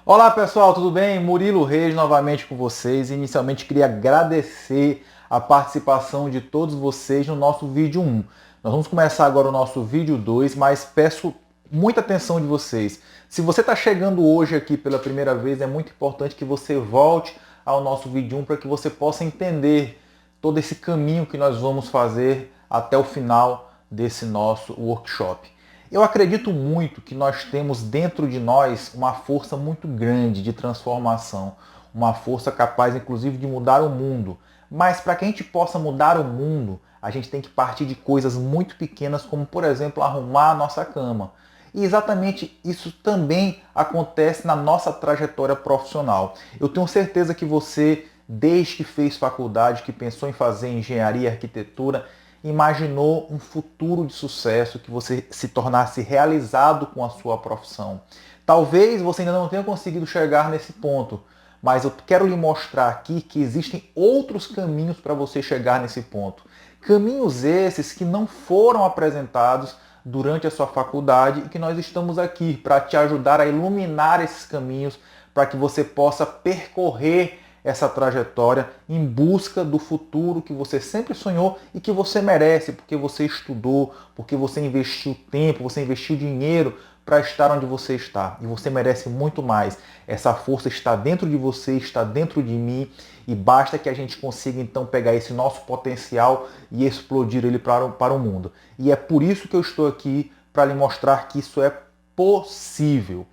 Olá pessoal, tudo bem? Murilo Reis novamente com vocês. Inicialmente queria agradecer a participação de todos vocês no nosso vídeo 1. Nós vamos começar agora o nosso vídeo 2, mas peço muita atenção de vocês. Se você está chegando hoje aqui pela primeira vez, é muito importante que você volte ao nosso vídeo 1 para que você possa entender todo esse caminho que nós vamos fazer até o final desse nosso workshop. Eu acredito muito que nós temos dentro de nós uma força muito grande de transformação, uma força capaz inclusive de mudar o mundo. Mas para que a gente possa mudar o mundo, a gente tem que partir de coisas muito pequenas, como por exemplo arrumar a nossa cama. E exatamente isso também acontece na nossa trajetória profissional. Eu tenho certeza que você, desde que fez faculdade, que pensou em fazer engenharia e arquitetura, imaginou um futuro de sucesso, que você se tornasse realizado com a sua profissão. Talvez você ainda não tenha conseguido chegar nesse ponto, mas eu quero lhe mostrar aqui que existem outros caminhos para você chegar nesse ponto. Caminhos esses que não foram apresentados durante a sua faculdade e que nós estamos aqui para te ajudar a iluminar esses caminhos, para que você possa percorrer essa trajetória em busca do futuro que você sempre sonhou e que você merece, porque você estudou, porque você investiu tempo, você investiu dinheiro para estar onde você está. E você merece muito mais. Essa força está dentro de você, está dentro de mim, e basta que a gente consiga então pegar esse nosso potencial e explodir ele para o mundo. E é por isso que eu estou aqui, para lhe mostrar que isso é possível.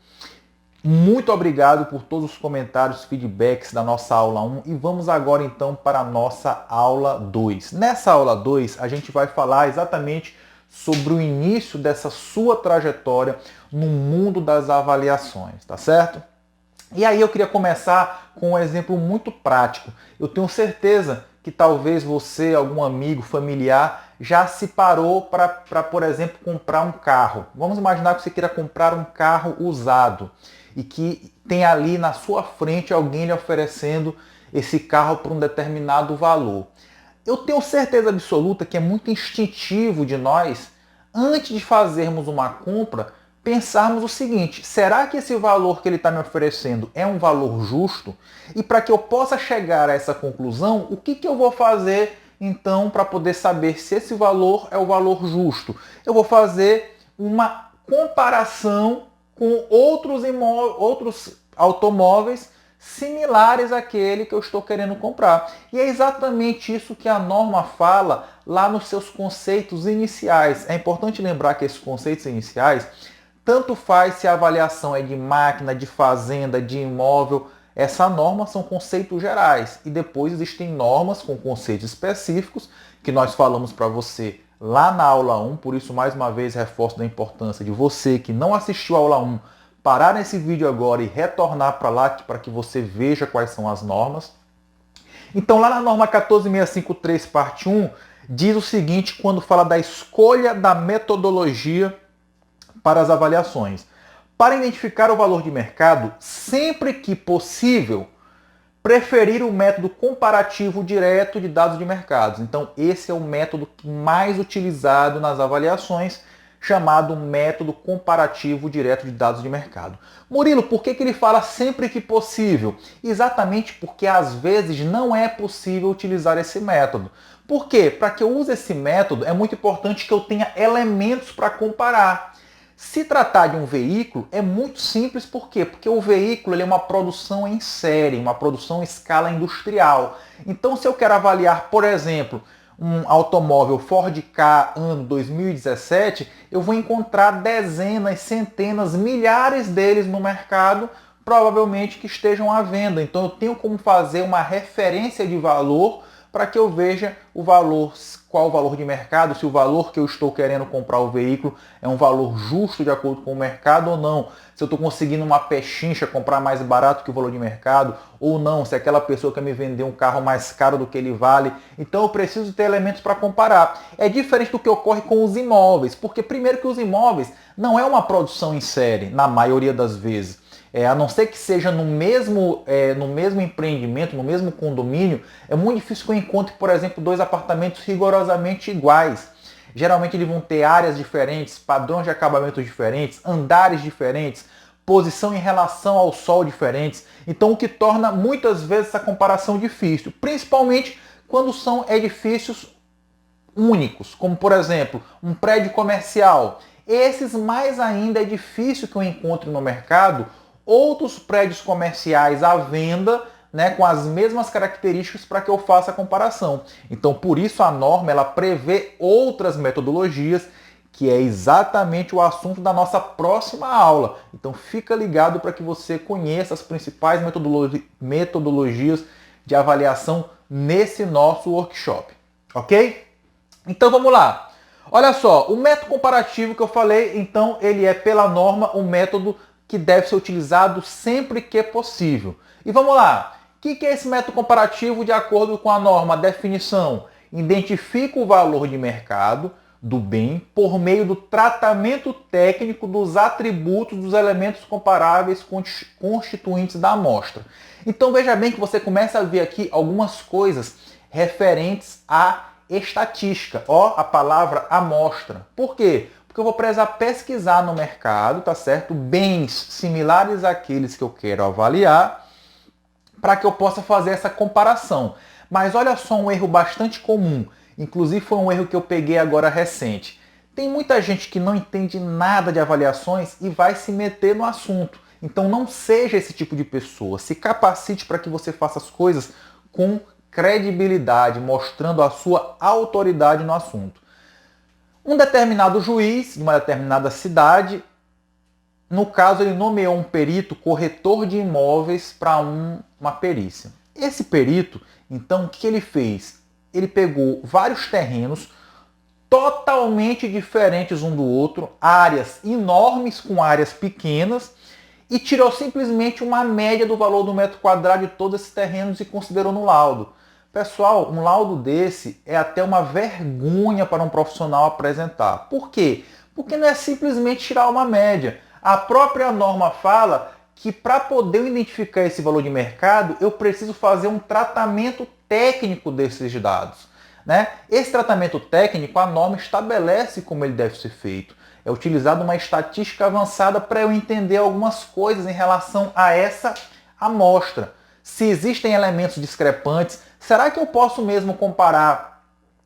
Muito obrigado por todos os comentários, feedbacks da nossa aula 1 e vamos agora então para a nossa aula 2. Nessa aula 2 a gente vai falar exatamente sobre o início dessa sua trajetória no mundo das avaliações, tá certo? E aí eu queria começar com um exemplo muito prático. Eu tenho certeza que talvez você, algum amigo, familiar, já se parou para, por exemplo, comprar um carro. Vamos imaginar que você queira comprar um carro usado e que tem ali na sua frente alguém lhe oferecendo esse carro por um determinado valor. Eu tenho certeza absoluta que é muito instintivo de nós, antes de fazermos uma compra, pensarmos o seguinte: será que esse valor que ele está me oferecendo é um valor justo? E para que eu possa chegar a essa conclusão, o que eu vou fazer então para poder saber se esse valor é o valor justo? Eu vou fazer uma comparação com outros automóveis similares àquele que eu estou querendo comprar. E é exatamente isso que a norma fala lá nos seus conceitos iniciais. É importante lembrar que esses conceitos iniciais, tanto faz se a avaliação é de máquina, de fazenda, de imóvel, essa norma são conceitos gerais. E depois existem normas com conceitos específicos que nós falamos para você lá na aula 1, por isso mais uma vez reforço da importância de você que não assistiu a aula 1, parar nesse vídeo agora e retornar para lá para que você veja quais são as normas. Então lá na norma 14653, parte 1, diz o seguinte quando fala da escolha da metodologia para as avaliações. Para identificar o valor de mercado, sempre que possível, preferir o método comparativo direto de dados de mercados. Então, esse é o método mais utilizado nas avaliações, chamado método comparativo direto de dados de mercado. Murilo, por que ele fala sempre que possível? Exatamente porque às vezes não é possível utilizar esse método. Por quê? Para que eu use esse método, é muito importante que eu tenha elementos para comparar. Se tratar de um veículo, é muito simples, por quê? Porque o veículo ele é uma produção em série, uma produção em escala industrial. Então, se eu quero avaliar, por exemplo, um automóvel Ford Ka ano 2017, eu vou encontrar dezenas, centenas, milhares deles no mercado, provavelmente que estejam à venda. Então, eu tenho como fazer uma referência de valor para que eu veja o valor, qual o valor de mercado, se o valor que eu estou querendo comprar o veículo é um valor justo de acordo com o mercado ou não. Se eu estou conseguindo uma pechincha comprar mais barato que o valor de mercado ou não, se aquela pessoa quer me vender um carro mais caro do que ele vale. Então eu preciso ter elementos para comparar. É diferente do que ocorre com os imóveis, porque primeiro que os imóveis não é uma produção em série, na maioria das vezes. A não ser que seja no mesmo empreendimento, no mesmo condomínio, é muito difícil que eu encontre, por exemplo, dois apartamentos rigorosamente iguais. Geralmente eles vão ter áreas diferentes, padrões de acabamento diferentes, andares diferentes. posição em relação ao Sol diferentes. Então, o que torna muitas vezes essa comparação difícil, principalmente quando são edifícios únicos, como por exemplo, um prédio comercial. Esses mais ainda é difícil que eu encontre no mercado outros prédios comerciais à venda, né, com as mesmas características para que eu faça a comparação. Então, por isso a norma ela prevê outras metodologias, que é exatamente o assunto da nossa próxima aula. Então, fica ligado para que você conheça as principais metodologias de avaliação nesse nosso workshop, ok? Então, vamos lá. Olha só, o método comparativo que eu falei, então, ele é, pela norma, um método que deve ser utilizado sempre que possível. E vamos lá. O que é esse método comparativo de acordo com a norma? A definição: identifica o valor de mercado do bem por meio do tratamento técnico dos atributos dos elementos comparáveis constituintes da amostra. Então veja bem que você começa a ver aqui algumas coisas referentes à estatística. Ó, a palavra amostra. Por quê? Porque eu vou precisar pesquisar no mercado, tá certo? Bens similares àqueles que eu quero avaliar, para que eu possa fazer essa comparação. Mas olha só um erro bastante comum. Inclusive foi um erro que eu peguei agora recente. Tem muita gente que não entende nada de avaliações e vai se meter no assunto. Então não seja esse tipo de pessoa. Se capacite para que você faça as coisas com credibilidade, mostrando a sua autoridade no assunto. Um determinado juiz de uma determinada cidade, no caso ele nomeou um perito corretor de imóveis para uma perícia. Esse perito, então, o que ele fez? Ele pegou vários terrenos totalmente diferentes um do outro, áreas enormes com áreas pequenas, e tirou simplesmente uma média do valor do metro quadrado de todos esses terrenos e considerou no laudo. Pessoal, um laudo desse é até uma vergonha para um profissional apresentar. Por quê? Porque não é simplesmente tirar uma média. A própria norma fala que para poder identificar esse valor de mercado, eu preciso fazer um tratamento técnico desses dados, né? Esse tratamento técnico, a norma estabelece como ele deve ser feito. É utilizada uma estatística avançada para eu entender algumas coisas em relação a essa amostra. Se existem elementos discrepantes, será que eu posso mesmo comparar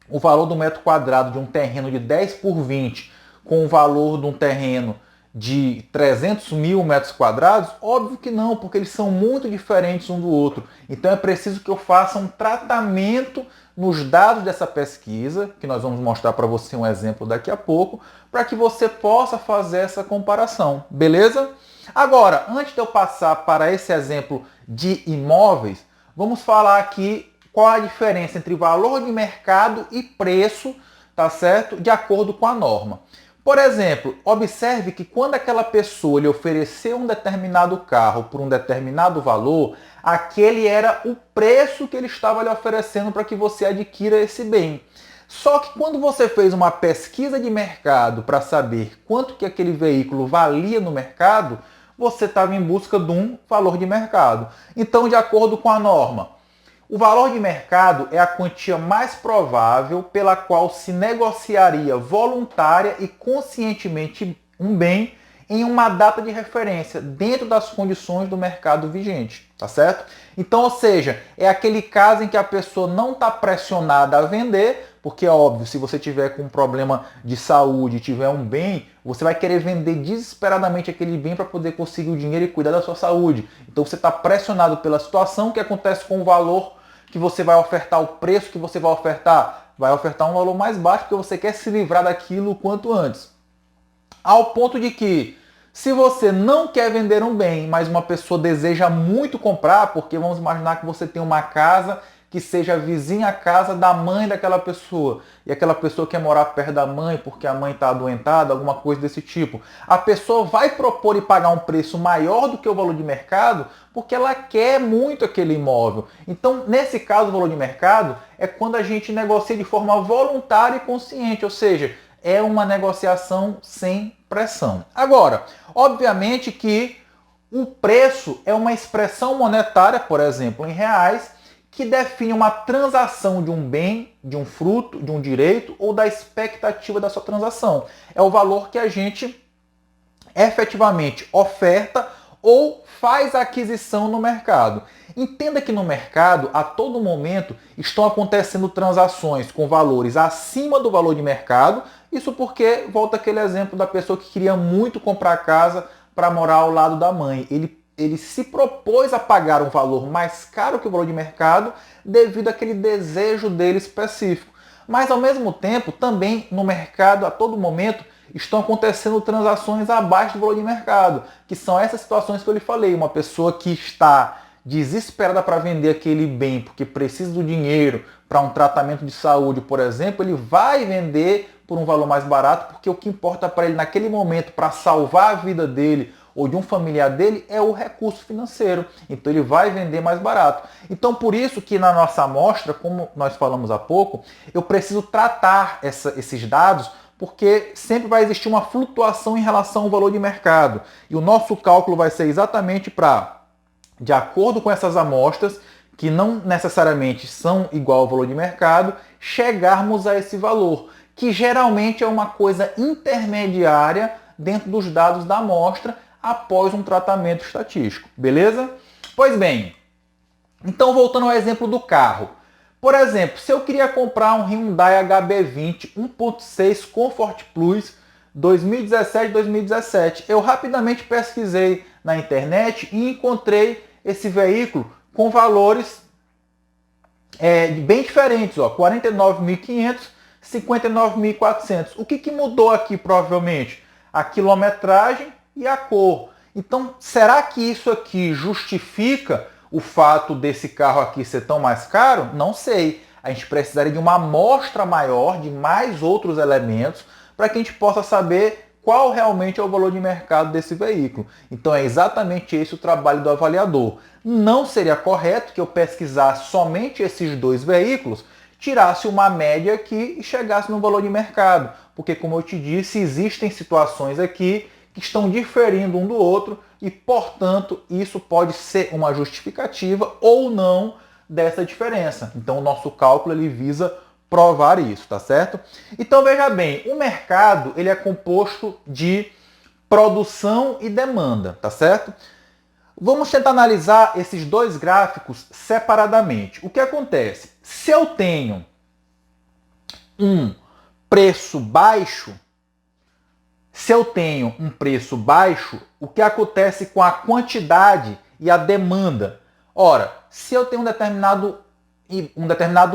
o valor do metro quadrado de um terreno de 10 por 20 com o valor de um terreno de 300 mil metros quadrados? Óbvio que não, porque eles são muito diferentes um do outro. Então é preciso que eu faça um tratamento nos dados dessa pesquisa, que nós vamos mostrar para você um exemplo daqui a pouco, para que você possa fazer essa comparação, beleza? Agora, antes de eu passar para esse exemplo de imóveis, vamos falar aqui qual a diferença entre valor de mercado e preço, tá certo? De acordo com a norma. Por exemplo, observe que quando aquela pessoa lhe ofereceu um determinado carro por um determinado valor, aquele era o preço que ele estava lhe oferecendo para que você adquira esse bem. Só que quando você fez uma pesquisa de mercado para saber quanto que aquele veículo valia no mercado, você estava em busca de um valor de mercado. Então, de acordo com a norma, o valor de mercado é a quantia mais provável pela qual se negociaria voluntária e conscientemente um bem em uma data de referência, dentro das condições do mercado vigente, tá certo? Então, ou seja, é aquele caso em que a pessoa não está pressionada a vender, porque é óbvio, se você tiver com um problema de saúde, tiver um bem, você vai querer vender desesperadamente aquele bem para poder conseguir o dinheiro e cuidar da sua saúde. Então você está pressionado pela situação. O que acontece com o valor que você vai ofertar, o preço que você vai ofertar? Vai ofertar um valor mais baixo porque você quer se livrar daquilo o quanto antes. Ao ponto de que, se você não quer vender um bem, mas uma pessoa deseja muito comprar, porque vamos imaginar que você tem uma casa que seja vizinha à casa da mãe daquela pessoa, e aquela pessoa quer morar perto da mãe porque a mãe está adoentada, alguma coisa desse tipo. A pessoa vai propor e pagar um preço maior do que o valor de mercado porque ela quer muito aquele imóvel. Então, nesse caso, o valor de mercado é quando a gente negocia de forma voluntária e consciente, ou seja, é uma negociação sem pressão. Agora, obviamente que o preço é uma expressão monetária, por exemplo, em reais, que define uma transação de um bem, de um fruto, de um direito ou da expectativa da sua transação. É o valor que a gente efetivamente oferta ou faz a aquisição no mercado. Entenda que no mercado, a todo momento, estão acontecendo transações com valores acima do valor de mercado. Isso porque, volta aquele exemplo da pessoa que queria muito comprar casa para morar ao lado da mãe. Ele se propôs a pagar um valor mais caro que o valor de mercado devido àquele desejo dele específico. Mas, ao mesmo tempo, também no mercado, a todo momento, estão acontecendo transações abaixo do valor de mercado, que são essas situações que eu lhe falei. Uma pessoa que está desesperada para vender aquele bem porque precisa do dinheiro para um tratamento de saúde, por exemplo, ele vai vender por um valor mais barato, porque o que importa para ele naquele momento, para salvar a vida dele ou de um familiar dele, é o recurso financeiro. Então ele vai vender mais barato. Então por isso que na nossa amostra, como nós falamos há pouco, eu preciso tratar esses dados, porque sempre vai existir uma flutuação em relação ao valor de mercado. E o nosso cálculo vai ser exatamente para, de acordo com essas amostras, que não necessariamente são igual ao valor de mercado, chegarmos a esse valor, que geralmente é uma coisa intermediária dentro dos dados da amostra após um tratamento estatístico, beleza? Pois bem, então voltando ao exemplo do carro. Por exemplo, se eu queria comprar um Hyundai HB20 1.6 Comfort Plus 2017-2017, eu rapidamente pesquisei na internet e encontrei esse veículo com valores bem diferentes, ó, 49.500, 59.400. O que mudou aqui provavelmente? A quilometragem e a cor. Então, será que isso aqui justifica o fato desse carro aqui ser tão mais caro? Não sei. A gente precisaria de uma amostra maior, de mais outros elementos, para que a gente possa saber qual realmente é o valor de mercado desse veículo. Então é exatamente esse o trabalho do avaliador. Não seria correto que eu pesquisasse somente esses dois veículos, tirasse uma média aqui e chegasse no valor de mercado. Porque, como eu te disse, existem situações aqui que estão diferindo um do outro e, portanto, isso pode ser uma justificativa ou não dessa diferença. Então o nosso cálculo ele visa provar isso, tá certo? Então veja bem, o mercado ele é composto de produção e demanda, tá certo? Vamos tentar analisar esses dois gráficos separadamente. O que acontece? Se eu tenho um preço baixo, o que acontece com a quantidade e a demanda? Ora, se eu tenho um determinado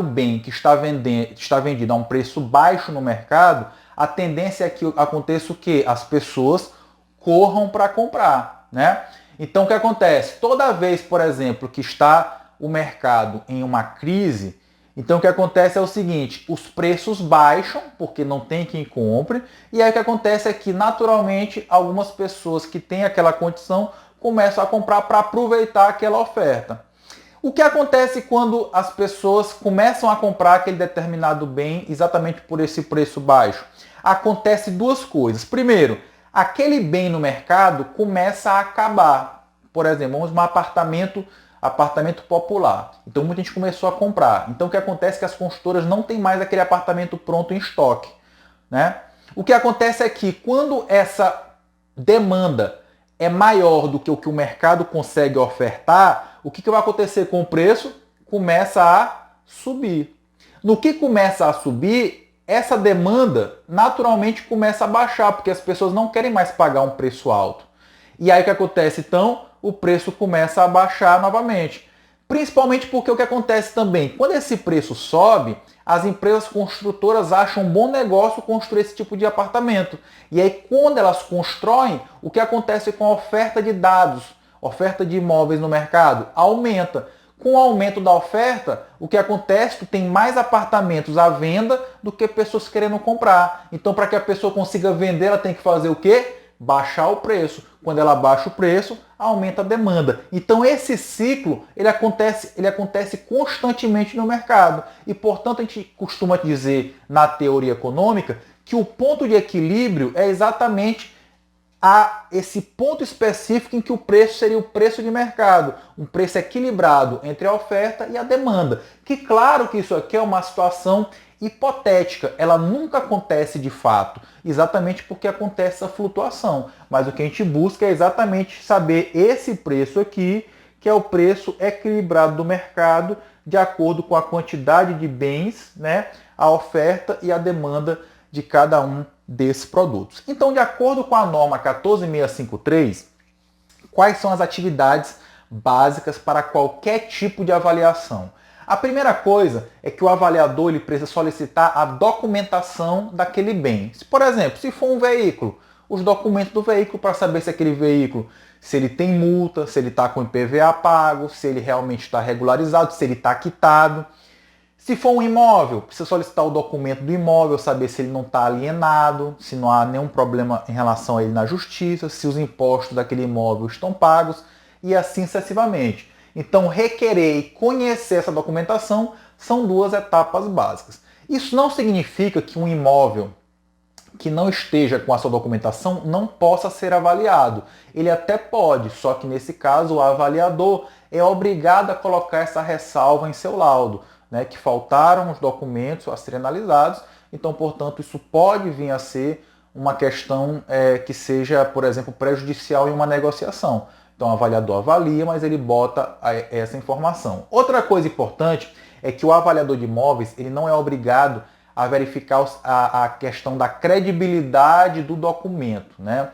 bem que está vendido a um preço baixo no mercado, a tendência é que aconteça o quê? As pessoas corram para comprar, né? Então o que acontece? Toda vez, por exemplo, que está o mercado em uma crise, então o que acontece é o seguinte, os preços baixam, porque não tem quem compre, e aí o que acontece é que naturalmente algumas pessoas que têm aquela condição começam a comprar para aproveitar aquela oferta. O que acontece quando as pessoas começam a comprar aquele determinado bem exatamente por esse preço baixo? Acontece duas coisas. Primeiro, aquele bem no mercado começa a acabar. Por exemplo, vamos um apartamento popular. Então muita gente começou a comprar. Então o que acontece é que as construtoras não têm mais aquele apartamento pronto em estoque, né? O que acontece é que quando essa demanda é maior do que o mercado consegue ofertar, o que vai acontecer com o preço? Começa a subir. No que começa a subir, essa demanda naturalmente começa a baixar, porque as pessoas não querem mais pagar um preço alto. E aí o que acontece então? O preço começa a baixar novamente. Principalmente porque o que acontece também, quando esse preço sobe, as empresas construtoras acham um bom negócio construir esse tipo de apartamento. E aí quando elas constroem, o que acontece com a oferta de dados, oferta de imóveis no mercado? Aumenta. Com o aumento da oferta, o que acontece? Tem mais apartamentos à venda do que pessoas querendo comprar. Então para que a pessoa consiga vender, ela tem que fazer o quê? Baixar o preço. Quando ela baixa o preço, aumenta a demanda. Então esse ciclo ele acontece constantemente no mercado. E, portanto, a gente costuma dizer na teoria econômica que o ponto de equilíbrio é exatamente esse ponto específico em que o preço seria o preço de mercado. Um preço equilibrado entre a oferta e a demanda. Que claro que isso aqui é uma situação hipotética, ela nunca acontece de fato, exatamente porque acontece essa flutuação. Mas o que a gente busca é exatamente saber esse preço aqui, que é o preço equilibrado do mercado, de acordo com a quantidade de bens, né, a oferta e a demanda de cada um desses produtos. Então, de acordo com a norma 14653, quais são as atividades básicas para qualquer tipo de avaliação? A primeira coisa é que o avaliador ele precisa solicitar a documentação daquele bem. Por exemplo, se for um veículo, os documentos do veículo para saber se aquele veículo, se ele tem multa, se ele está com IPVA pago, se ele realmente está regularizado, se ele está quitado. Se for um imóvel, precisa solicitar o documento do imóvel, saber se ele não está alienado, se não há nenhum problema em relação a ele na justiça, se os impostos daquele imóvel estão pagos e assim sucessivamente. Então, requerer e conhecer essa documentação são duas etapas básicas. Isso não significa que um imóvel que não esteja com a sua documentação não possa ser avaliado. Ele até pode, só que nesse caso o avaliador é obrigado a colocar essa ressalva em seu laudo, né, que faltaram os documentos a serem analisados. Então, portanto, isso pode vir a ser uma questão que seja, por exemplo, prejudicial em uma negociação. Então o avaliador avalia, mas ele bota essa informação. Outra coisa importante é que o avaliador de imóveis ele não é obrigado a verificar a questão da credibilidade do documento, né?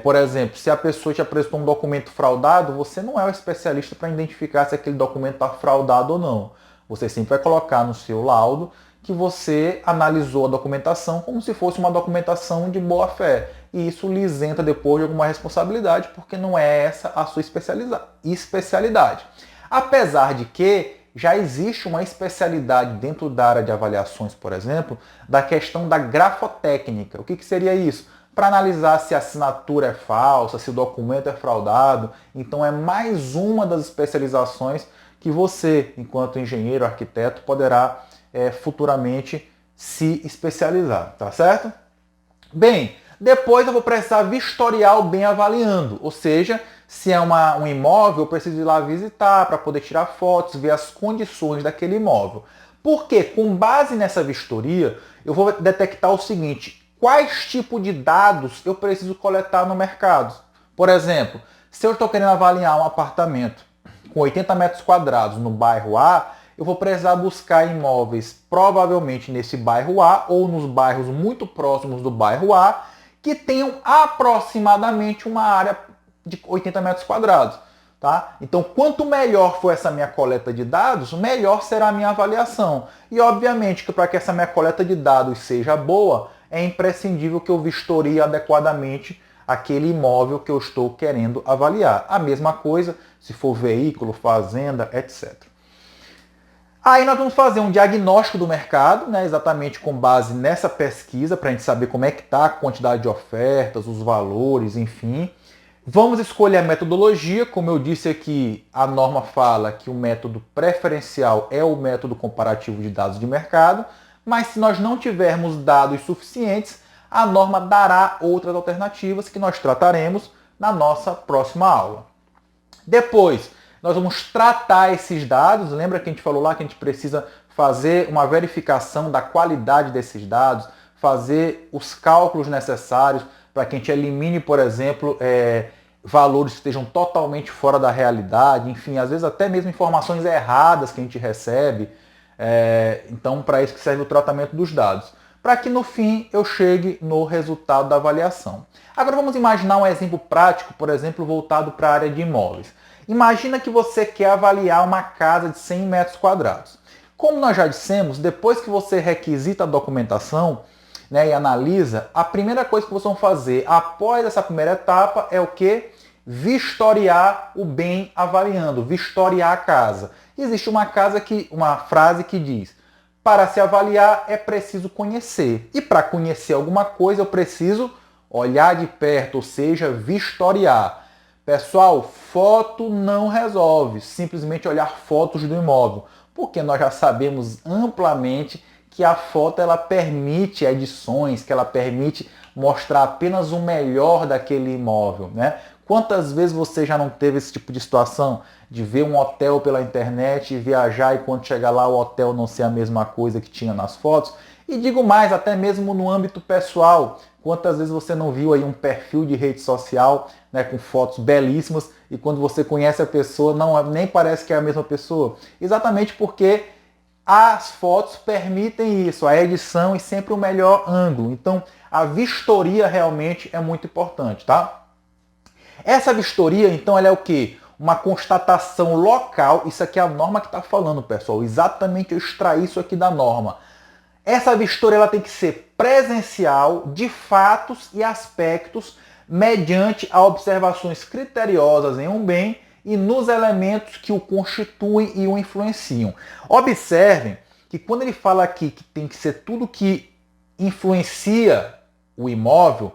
Por exemplo, se a pessoa te apresentou um documento fraudado, você não é o especialista para identificar se aquele documento está fraudado ou não. Você sempre vai colocar no seu laudo que você analisou a documentação como se fosse uma documentação de boa fé. E isso lhe isenta depois de alguma responsabilidade, porque não é essa a sua especialidade. Apesar de que já existe uma especialidade dentro da área de avaliações, por exemplo, da questão da grafotécnica. O que seria isso? Para analisar se a assinatura é falsa, se o documento é fraudado. Então é mais uma das especializações que você, enquanto engenheiro, arquiteto, poderá futuramente se especializar, tá certo? Bem, depois eu vou precisar vistoriar o bem avaliando, ou seja, se é um imóvel, eu preciso ir lá visitar para poder tirar fotos, ver as condições daquele imóvel. Porque, com base nessa vistoria, eu vou detectar o seguinte: quais tipos de dados eu preciso coletar no mercado? Por exemplo, se eu estou querendo avaliar um apartamento com 80 metros quadrados no bairro A, eu vou precisar buscar imóveis provavelmente nesse bairro A ou nos bairros muito próximos do bairro A que tenham aproximadamente uma área de 80 metros quadrados. Tá? Então, quanto melhor for essa minha coleta de dados, melhor será a minha avaliação. E, obviamente, que para que essa minha coleta de dados seja boa, é imprescindível que eu vistorie adequadamente aquele imóvel que eu estou querendo avaliar. A mesma coisa se for veículo, fazenda, etc. Aí nós vamos fazer um diagnóstico do mercado, né, exatamente com base nessa pesquisa, para a gente saber como é que está a quantidade de ofertas, os valores, enfim. Vamos escolher a metodologia. Como eu disse aqui, a norma fala que o método preferencial é o método comparativo de dados de mercado, mas se nós não tivermos dados suficientes, a norma dará outras alternativas que nós trataremos na nossa próxima aula. Depois, nós vamos tratar esses dados. Lembra que a gente falou lá que a gente precisa fazer uma verificação da qualidade desses dados, fazer os cálculos necessários para que a gente elimine, por exemplo, valores que estejam totalmente fora da realidade, enfim, às vezes até mesmo informações erradas que a gente recebe. Então, para isso que serve o tratamento dos dados, para que no fim eu chegue no resultado da avaliação. Agora vamos imaginar um exemplo prático, por exemplo, voltado para a área de imóveis. Imagina que você quer avaliar uma casa de 100 metros quadrados. Como nós já dissemos, depois que você requisita a documentação, né, e analisa, a primeira coisa que vocês vão fazer após essa primeira etapa é o quê? Vistoriar o bem avaliando, vistoriar a casa. Existe uma frase que diz: para se avaliar é preciso conhecer. E para conhecer alguma coisa eu preciso olhar de perto, ou seja, vistoriar. Pessoal, foto não resolve, simplesmente olhar fotos do imóvel, porque nós já sabemos amplamente que a foto ela permite edições, que ela permite mostrar apenas o melhor daquele imóvel, né? Quantas vezes você já não teve esse tipo de situação de ver um hotel pela internet e viajar e quando chegar lá o hotel não ser a mesma coisa que tinha nas fotos? E digo mais, até mesmo no âmbito pessoal, quantas vezes você não viu aí um perfil de rede social, né, com fotos belíssimas e quando você conhece a pessoa nem parece que é a mesma pessoa? Exatamente porque as fotos permitem isso, a edição e sempre o melhor ângulo. Então, a vistoria realmente é muito importante, tá? Essa vistoria, então, ela é o quê? Uma constatação local. Isso aqui é a norma que está falando, pessoal. Exatamente eu extraí isso aqui da norma. Essa vistoria ela tem que ser presencial de fatos e aspectos mediante a observações criteriosas em um bem e nos elementos que o constituem e o influenciam. Observem que quando ele fala aqui que tem que ser tudo que influencia o imóvel,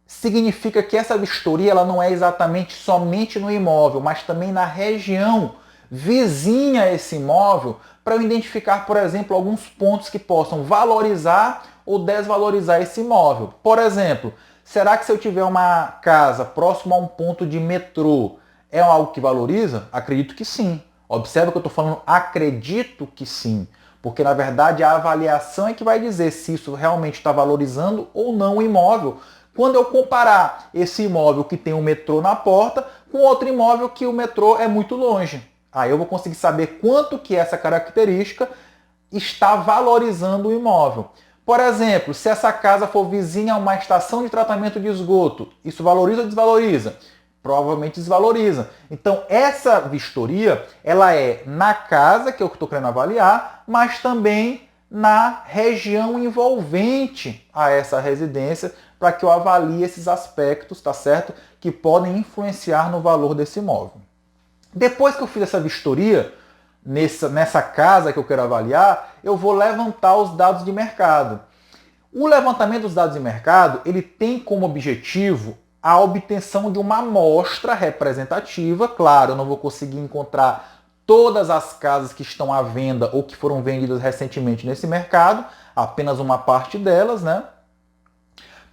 significa que essa vistoria ela não é exatamente somente no imóvel, mas também na região vizinha a esse imóvel, para eu identificar, por exemplo, alguns pontos que possam valorizar ou desvalorizar esse imóvel. Por exemplo, será que se eu tiver uma casa próxima a um ponto de metrô, é algo que valoriza? Acredito que sim. Observe que eu estou falando acredito que sim. Porque, na verdade, a avaliação é que vai dizer se isso realmente está valorizando ou não o imóvel. Quando eu comparar esse imóvel que tem um metrô na porta com outro imóvel que o metrô é muito longe. Aí eu vou conseguir saber quanto que essa característica está valorizando o imóvel. Por exemplo, se essa casa for vizinha a uma estação de tratamento de esgoto, isso valoriza ou desvaloriza? Provavelmente desvaloriza. Então essa vistoria, ela é na casa que eu estou querendo avaliar, mas também na região envolvente a essa residência, para que eu avalie esses aspectos, tá certo? Que podem influenciar no valor desse imóvel. Depois que eu fiz essa vistoria, nessa casa que eu quero avaliar, eu vou levantar os dados de mercado. O levantamento dos dados de mercado, ele tem como objetivo a obtenção de uma amostra representativa. Claro, eu não vou conseguir encontrar todas as casas que estão à venda ou que foram vendidas recentemente nesse mercado, apenas uma parte delas, né?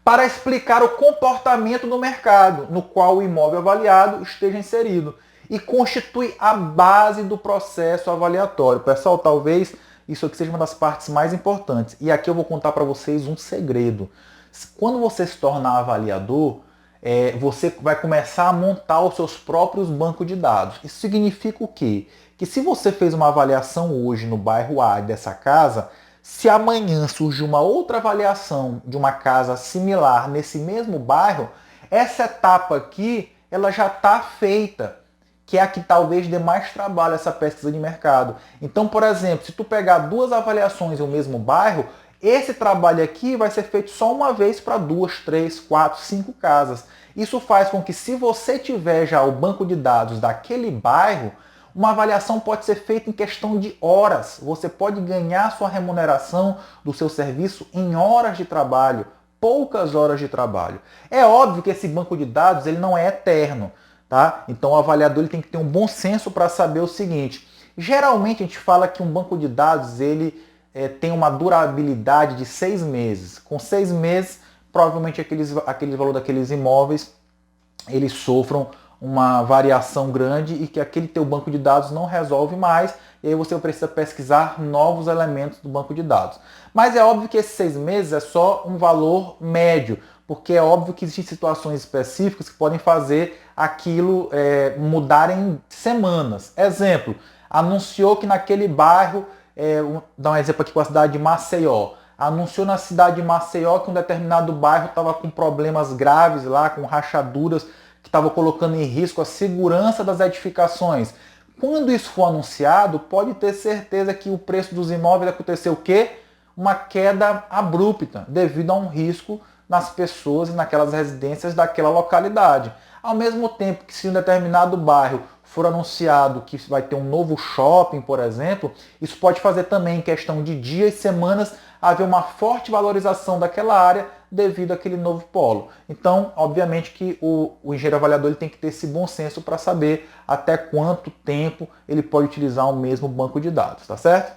Para explicar o comportamento do mercado no qual o imóvel avaliado esteja inserido e constitui a base do processo avaliatório. Pessoal, talvez isso aqui seja uma das partes mais importantes. E aqui eu vou contar para vocês um segredo. Quando você se tornar avaliador, você vai começar a montar os seus próprios bancos de dados. Isso significa o quê? Que se você fez uma avaliação hoje no bairro A dessa casa, se amanhã surgir uma outra avaliação de uma casa similar nesse mesmo bairro, essa etapa aqui ela já está feita, que é a que talvez dê mais trabalho essa pesquisa de mercado. Então, por exemplo, se tu pegar duas avaliações no mesmo bairro, esse trabalho aqui vai ser feito só uma vez para 2, 3, 4, 5 casas. Isso faz com que, se você tiver já o banco de dados daquele bairro, uma avaliação pode ser feita em questão de horas. Você pode ganhar sua remuneração do seu serviço em horas de trabalho, poucas horas de trabalho. É óbvio que esse banco de dados ele não é eterno, tá? Então o avaliador ele tem que ter um bom senso para saber o seguinte. Geralmente a gente fala que um banco de dados ele tem uma durabilidade de 6 meses. Com 6 meses, provavelmente aquele valor daqueles imóveis eles sofram uma variação grande e que aquele teu banco de dados não resolve mais, e aí você precisa pesquisar novos elementos do banco de dados. Mas é óbvio que esses 6 meses é só um valor médio, porque é óbvio que existem situações específicas que podem fazer aquilo mudar em semanas. Exemplo, anunciou que naquele bairro, vou dar um exemplo aqui com a cidade de Maceió, anunciou na cidade de Maceió que um determinado bairro estava com problemas graves lá, com rachaduras, que estava colocando em risco a segurança das edificações. Quando isso for anunciado, pode ter certeza que o preço dos imóveis aconteceu o quê? Uma queda abrupta, devido a um risco nas pessoas e naquelas residências daquela localidade. Ao mesmo tempo que, se em um determinado bairro for anunciado que vai ter um novo shopping, por exemplo, isso pode fazer também, em questão de dias e semanas, haver uma forte valorização daquela área devido àquele novo polo. Então, obviamente que o engenheiro avaliador ele tem que ter esse bom senso para saber até quanto tempo ele pode utilizar o mesmo banco de dados, tá certo?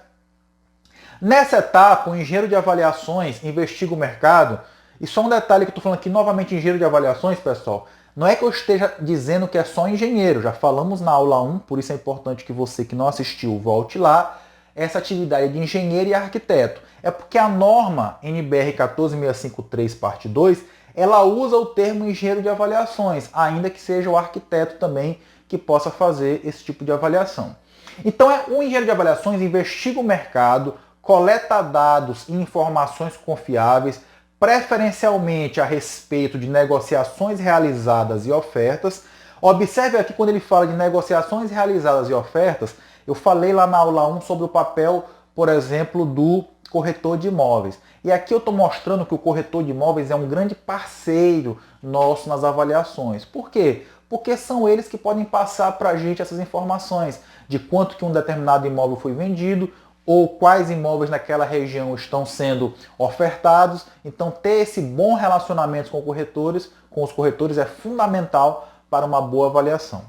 Nessa etapa, o engenheiro de avaliações investiga o mercado. E só um detalhe que eu estou falando aqui, novamente, engenheiro de avaliações, pessoal, Não é que eu esteja dizendo que é só engenheiro, já falamos na aula 1, por isso é importante que você que não assistiu volte lá, essa atividade é de engenheiro e arquiteto. É porque a norma NBR 14653, parte 2, ela usa o termo engenheiro de avaliações, ainda que seja o arquiteto também que possa fazer esse tipo de avaliação. Então, o engenheiro de avaliações investiga o mercado, coleta dados e informações confiáveis, preferencialmente a respeito de negociações realizadas e ofertas. Observe aqui quando ele fala de negociações realizadas e ofertas, eu falei lá na aula 1 sobre o papel, por exemplo, do corretor de imóveis. E aqui eu estou mostrando que o corretor de imóveis é um grande parceiro nosso nas avaliações. Por quê? Porque são eles que podem passar para a gente essas informações de quanto que um determinado imóvel foi vendido ou quais imóveis naquela região estão sendo ofertados. Então, ter esse bom relacionamento com os corretores é fundamental para uma boa avaliação.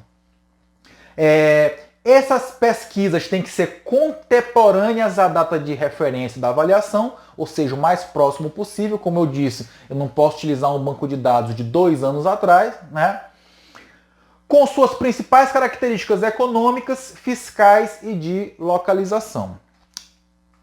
Essas pesquisas têm que ser contemporâneas à data de referência da avaliação, ou seja, o mais próximo possível. Como eu disse, eu não posso utilizar um banco de dados de 2 anos atrás, né? Com suas principais características econômicas, fiscais e de localização.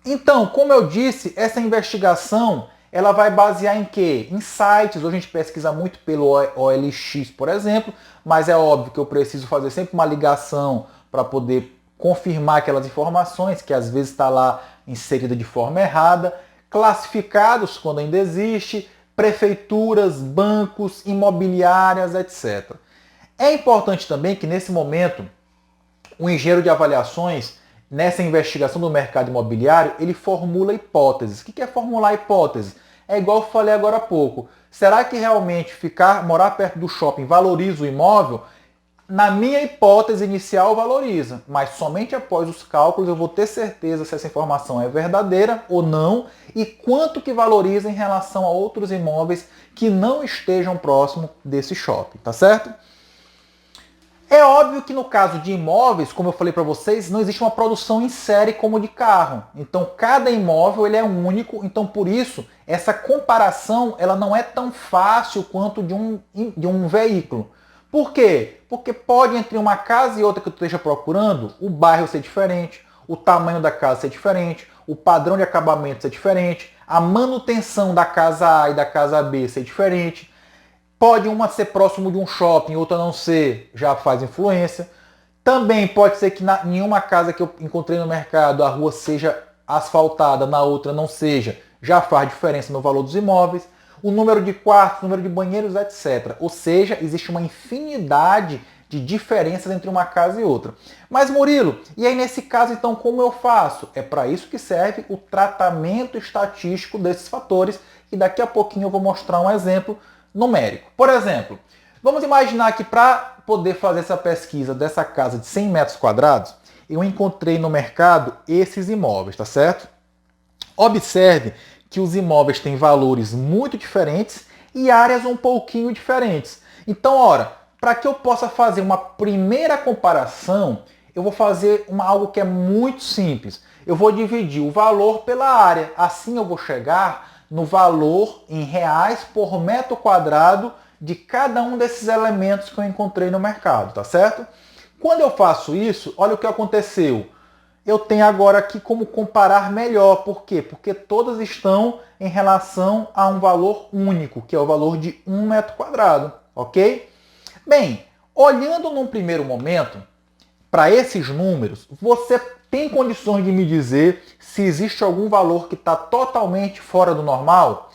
Então, como eu disse, essa investigação ela vai basear em quê? Em sites. Hoje a gente pesquisa muito pelo OLX, por exemplo, mas é óbvio que eu preciso fazer sempre uma ligação para poder confirmar aquelas informações, que às vezes está lá inserida de forma errada, classificados quando ainda existe, prefeituras, bancos, imobiliárias, etc. É importante também que nesse momento o engenheiro de avaliações, nessa investigação do mercado imobiliário, ele formula hipóteses. O que é formular hipóteses? É igual eu falei agora há pouco. Será que realmente morar perto do shopping valoriza o imóvel? Na minha hipótese inicial valoriza, mas somente após os cálculos eu vou ter certeza se essa informação é verdadeira ou não e quanto que valoriza em relação a outros imóveis que não estejam próximo desse shopping, tá certo? É óbvio que no caso de imóveis, como eu falei para vocês, não existe uma produção em série como de carro. Então cada imóvel ele é único, então por isso essa comparação ela não é tão fácil quanto de um veículo. Por quê? Porque pode entre uma casa e outra que tu esteja procurando, o bairro ser diferente, o tamanho da casa ser diferente, o padrão de acabamento ser diferente, a manutenção da casa A e da casa B ser diferente. Pode uma ser próximo de um shopping, outra não ser, já faz influência. Também pode ser que em uma casa que eu encontrei no mercado a rua seja asfaltada, na outra não seja, já faz diferença no valor dos imóveis. O número de quartos, o número de banheiros, etc. Ou seja, existe uma infinidade de diferenças entre uma casa e outra. Mas Murilo, e aí nesse caso então como eu faço? É para isso que serve o tratamento estatístico desses fatores e daqui a pouquinho eu vou mostrar um exemplo numérico. Por exemplo, vamos imaginar que para poder fazer essa pesquisa dessa casa de 100 metros quadrados, eu encontrei no mercado esses imóveis, tá certo? Observe que os imóveis têm valores muito diferentes e áreas um pouquinho diferentes. Então, ora, para que eu possa fazer uma primeira comparação, eu vou fazer algo que é muito simples. Eu vou dividir o valor pela área. Assim eu vou chegar no valor em reais por metro quadrado de cada um desses elementos que eu encontrei no mercado, tá certo? Quando eu faço isso, olha o que aconteceu. Eu tenho agora aqui como comparar melhor. Por quê? Porque todas estão em relação a um valor único, que é o valor de 1 metro quadrado, ok? Bem, olhando num primeiro momento para esses números, você tem condições de me dizer se existe algum valor que está totalmente fora do normal?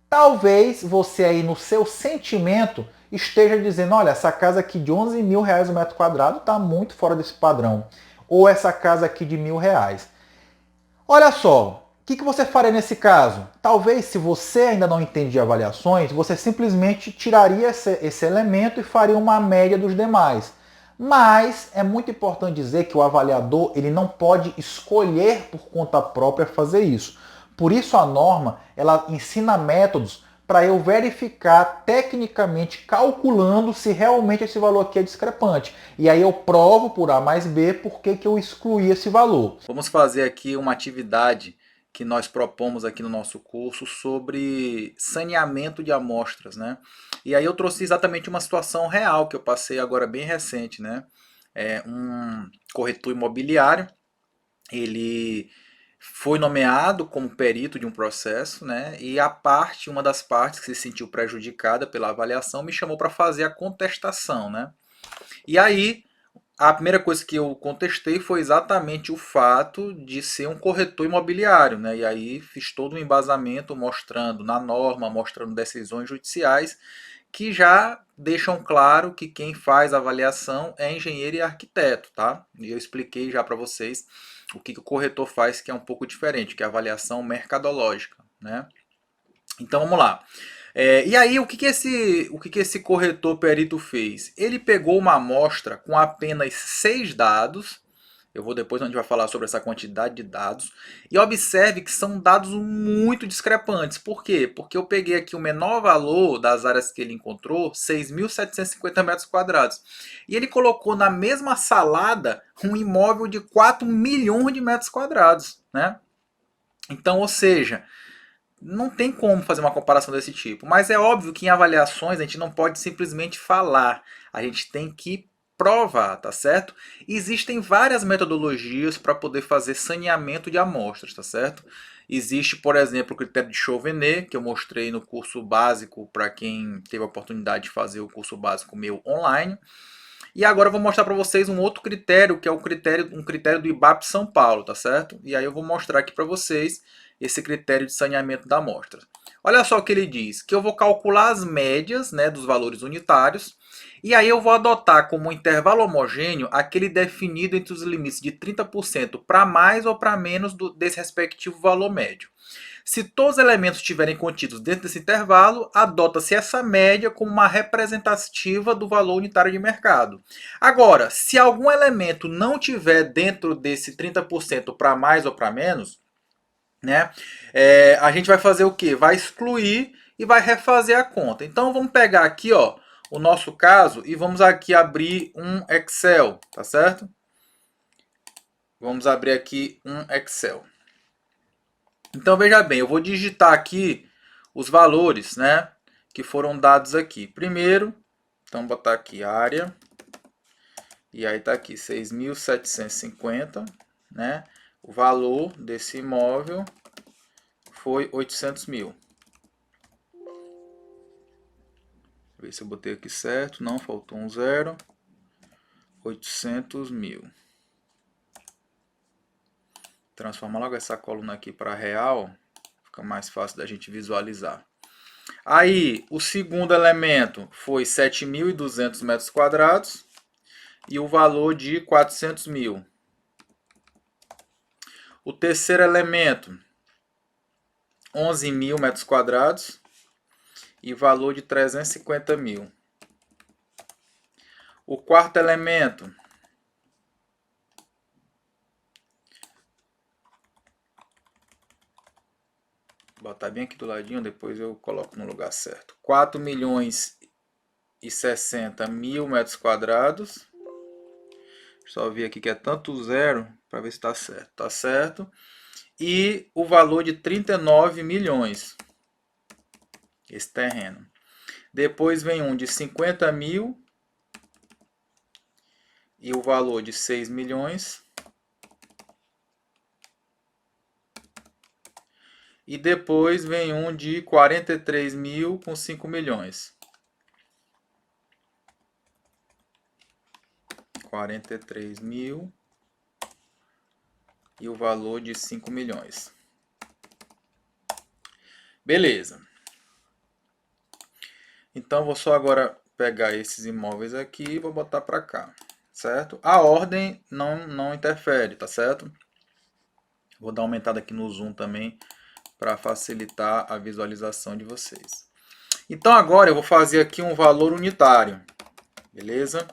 Talvez você aí no seu sentimento esteja dizendo, olha, essa casa aqui de 11 mil reais o metro quadrado está muito fora desse padrão. Ou essa casa aqui de R$1.000. Olha só, o que você faria nesse caso? Talvez, se você ainda não entende de avaliações, você simplesmente tiraria esse elemento e faria uma média dos demais. Mas é muito importante dizer que o avaliador ele não pode escolher por conta própria fazer isso. Por isso a norma ela ensina métodos para eu verificar tecnicamente, calculando se realmente esse valor aqui é discrepante. E aí eu provo por A mais B por que eu excluí esse valor. Vamos fazer aqui uma atividade que nós propomos aqui no nosso curso sobre saneamento de amostras, né? E aí eu trouxe exatamente uma situação real que eu passei agora bem recente, né? Um corretor imobiliário, ele foi nomeado como perito de um processo, né? E uma das partes que se sentiu prejudicada pela avaliação me chamou para fazer a contestação, né? E aí a primeira coisa que eu contestei foi exatamente o fato de ser um corretor imobiliário, né? E aí fiz todo um embasamento mostrando na norma, mostrando decisões judiciais que já deixam claro que quem faz a avaliação é engenheiro e arquiteto, tá? E eu expliquei já para vocês o que o corretor faz, que é um pouco diferente, que é a avaliação mercadológica, né? Então vamos lá. E aí, o que esse corretor perito fez? Ele pegou uma amostra com apenas 6 dados. Eu vou depois, a gente vai falar sobre essa quantidade de dados. E observe que são dados muito discrepantes. Por quê? Porque eu peguei aqui o menor valor das áreas que ele encontrou, 6.750 metros quadrados. E ele colocou na mesma salada um imóvel de 4 milhões de metros quadrados, né? Então, ou seja, não tem como fazer uma comparação desse tipo. Mas é óbvio que em avaliações a gente não pode simplesmente falar. A gente tem que provar, tá certo? Existem várias metodologias para poder fazer saneamento de amostras, tá certo? Existe, por exemplo, o critério de Chauvenet, que eu mostrei no curso básico para quem teve a oportunidade de fazer o curso básico meu online. E agora eu vou mostrar para vocês um outro critério, que é um critério do IBAP São Paulo, tá certo? E aí eu vou mostrar aqui para vocês esse critério de saneamento da amostra. Olha só o que ele diz, que eu vou calcular as médias, né, dos valores unitários, e aí eu vou adotar como intervalo homogêneo aquele definido entre os limites de 30% para mais ou para menos desse respectivo valor médio. Se todos os elementos estiverem contidos dentro desse intervalo, adota-se essa média como uma representativa do valor unitário de mercado. Agora, se algum elemento não tiver dentro desse 30% para mais ou para menos, né, a gente vai fazer o quê? Vai excluir e vai refazer a conta. Então vamos pegar aqui, ó, o nosso caso e vamos aqui abrir um Excel, tá certo? Vamos abrir aqui um Excel. Então veja bem, eu vou digitar aqui os valores, né, que foram dados aqui. Primeiro, então vou botar aqui área, e aí está aqui 6.750, né? O valor desse imóvel foi 800 mil. Ver se eu botei aqui certo, não, faltou um zero. 800 mil. Transforma logo essa coluna aqui para real, fica mais fácil da gente visualizar. Aí, o segundo elemento foi 7.200 metros quadrados e o valor de 400 mil. O terceiro elemento, 11.000 metros quadrados e valor de 350 mil. O quarto elemento, vou botar bem aqui do ladinho, depois eu coloco no lugar certo. 4.060.000 metros quadrados. Só ver aqui que é tanto zero para ver se está certo. Está certo. E o valor de 39 milhões. Esse terreno. Depois vem um de 50 mil. E o valor de 6 milhões. E depois vem um de 43 mil com 5 milhões. 43 mil e o valor de 5 milhões. Beleza. Então vou só agora pegar esses imóveis aqui e vou botar para cá, certo? A ordem não interfere, tá certo? Vou dar uma aumentada aqui no zoom também para facilitar a visualização de vocês. Então agora eu vou fazer aqui um valor unitário, beleza?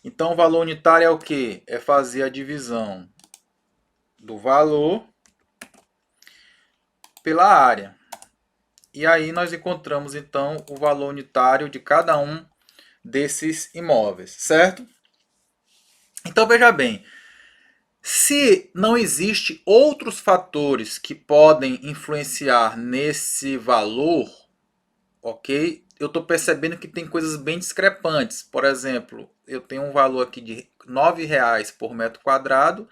Então o valor unitário é o que? É fazer a divisão do valor pela área. E aí nós encontramos então o valor unitário de cada um desses imóveis, certo? Então veja bem, Se não existe outros fatores que podem influenciar nesse valor, ok? Eu estou percebendo que tem coisas bem discrepantes. Por exemplo, eu tenho um valor aqui de R$ 9,00 por metro quadrado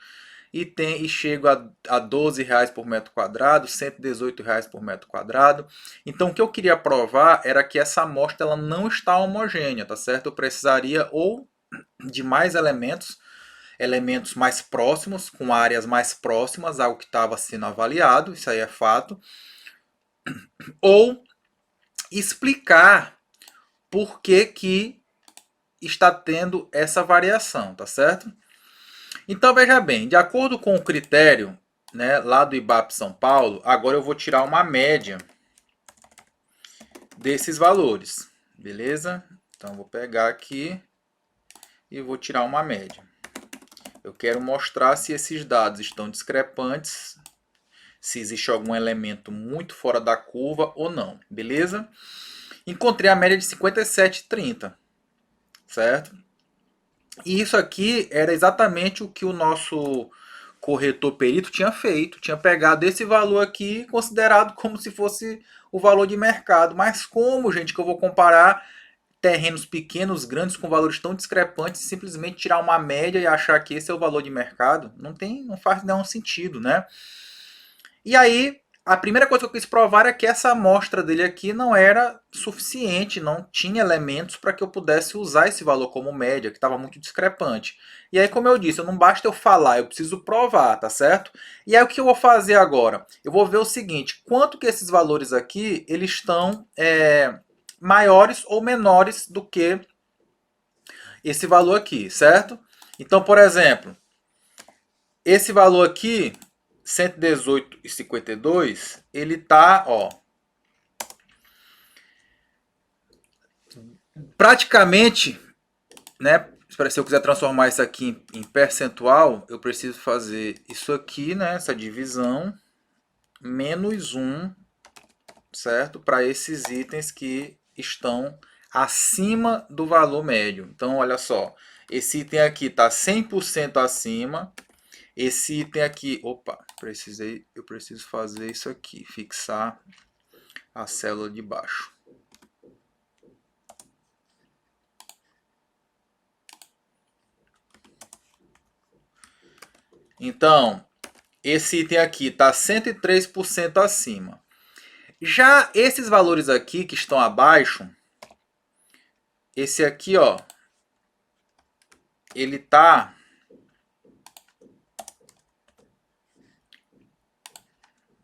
e chego a R$ 12,00 por metro quadrado, R$ 118,00 por metro quadrado. Então, o que eu queria provar era que essa amostra ela não está homogênea, tá certo? Eu precisaria ou de mais elementos mais próximos, com áreas mais próximas ao que estava sendo avaliado, isso aí é fato, ou explicar por que, que está tendo essa variação, tá certo? Então veja bem, de acordo com o critério, né, lá do IBAP São Paulo, agora eu vou tirar uma média desses valores, beleza? Então vou pegar aqui e vou tirar uma média. Eu quero mostrar se esses dados estão discrepantes, se existe algum elemento muito fora da curva ou não, beleza? Encontrei a média de 57,30, certo? E isso aqui era exatamente o que o nosso corretor perito tinha feito. Tinha pegado esse valor aqui considerado como se fosse o valor de mercado. Mas como, gente, que eu vou comparar terrenos pequenos, grandes, com valores tão discrepantes e simplesmente tirar uma média e achar que esse é o valor de mercado? Não faz nenhum sentido, né? E aí, a primeira coisa que eu quis provar é que essa amostra dele aqui não era suficiente, não tinha elementos para que eu pudesse usar esse valor como média, que estava muito discrepante. E aí, como eu disse, não basta eu falar, eu preciso provar, tá certo? E aí, o que eu vou fazer agora? Eu vou ver o seguinte, quanto que esses valores aqui, eles estão maiores ou menores do que esse valor aqui, certo? Então, por exemplo, esse valor aqui, 118,52, ele tá, ó, praticamente, né? Se eu quiser transformar isso aqui em percentual, eu preciso fazer isso aqui, né? Essa divisão, menos 1, certo? Para esses itens que estão acima do valor médio. Então, olha só, esse item aqui está 100% acima. Esse item aqui, opa, eu preciso fazer isso aqui, fixar a célula de baixo. Então, esse item aqui está 103% acima. Já esses valores aqui que estão abaixo, esse aqui, ó, ele tá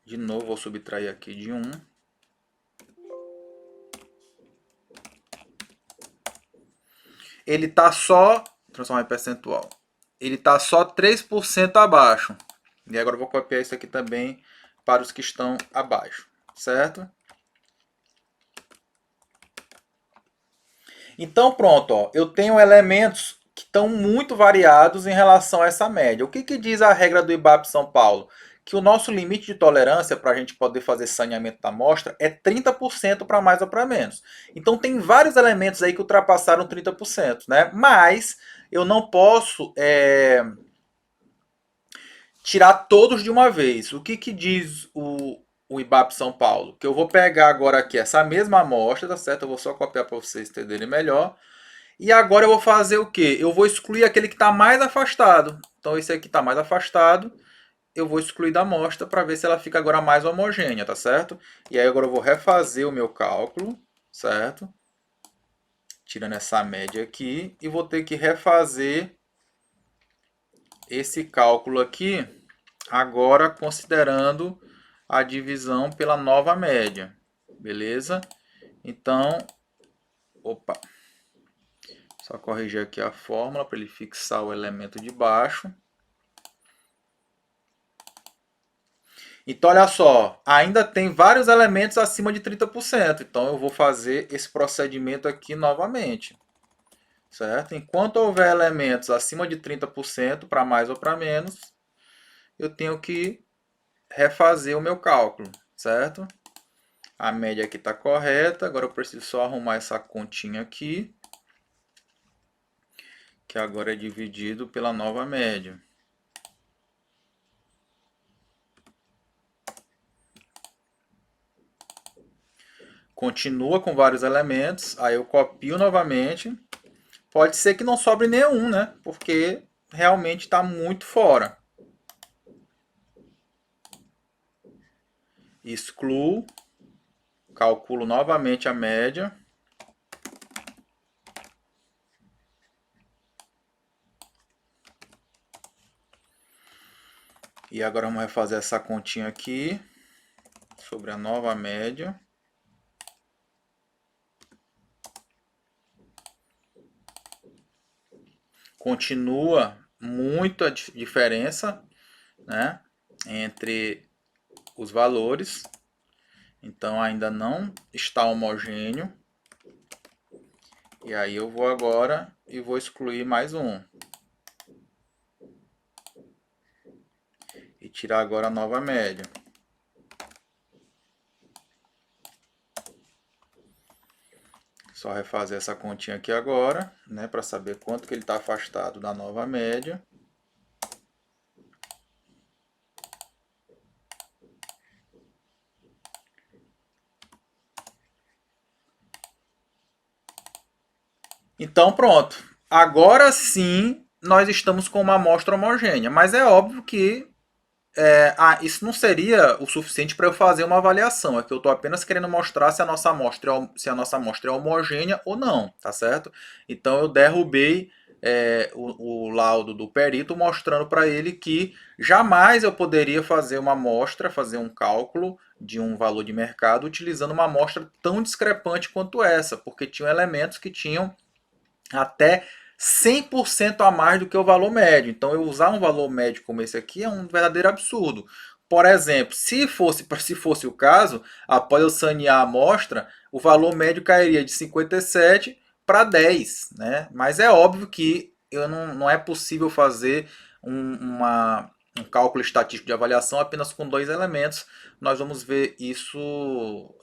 de novo, vou subtrair aqui de 1. Ele tá só, transformar em percentual, ele tá só 3% abaixo. E agora eu vou copiar isso aqui também para os que estão abaixo, certo? Então pronto, ó, eu tenho elementos que estão muito variados em relação a essa média. O que, que diz a regra do IBAP São Paulo? Que o nosso limite de tolerância para a gente poder fazer saneamento da amostra é 30% para mais ou para menos. Então tem vários elementos aí que ultrapassaram 30%, né? Mas eu não posso tirar todos de uma vez. O que, que diz o IBAP São Paulo? Que eu vou pegar agora aqui essa mesma amostra, tá certo? Eu vou só copiar para vocês entenderem melhor. E agora eu vou fazer o quê? Eu vou excluir aquele que está mais afastado. Então esse aqui está mais afastado, eu vou excluir da amostra para ver se ela fica agora mais homogênea, tá certo? E aí agora eu vou refazer o meu cálculo, certo? Tirando essa média aqui e vou ter que refazer esse cálculo aqui, agora considerando a divisão pela nova média, beleza? Então, opa, só corrigir aqui a fórmula para ele fixar o elemento de baixo. Então, olha só, ainda tem vários elementos acima de 30%. Então, eu vou fazer esse procedimento aqui novamente. Certo? Enquanto houver elementos acima de 30%, para mais ou para menos, eu tenho que refazer o meu cálculo. Certo? A média aqui está correta. Agora eu preciso só arrumar essa continha aqui, que agora é dividido pela nova média. continua com vários elementos, aí eu copio novamente. Pode ser que não sobre nenhum, né? Porque realmente está muito fora. Excluo, calculo novamente a média. E agora vamos refazer essa continha aqui sobre a nova média. Continua muita diferença, né, entre os valores. Então ainda não está homogêneo. E aí eu vou agora e vou excluir mais um. E tirar agora a nova média. Só refazer essa continha aqui agora, né, para saber quanto que ele está afastado da nova média. Então pronto. Agora sim nós estamos com uma amostra homogênea. Mas é óbvio que isso não seria o suficiente para eu fazer uma avaliação. É que eu estou apenas querendo mostrar se a nossa amostra é homogênea ou não, tá certo? Então eu derrubei o laudo do perito mostrando para ele que jamais eu poderia fazer uma amostra, fazer um cálculo de um valor de mercado utilizando uma amostra tão discrepante quanto essa, porque tinham elementos que tinham até 100% a mais do que o valor médio. Então, eu usar um valor médio como esse aqui é um verdadeiro absurdo. Por exemplo, se fosse o caso, após eu sanear a amostra, o valor médio cairia de 57 para 10. Né? Mas é óbvio que não é possível fazer um cálculo estatístico de avaliação apenas com dois elementos. Nós vamos ver isso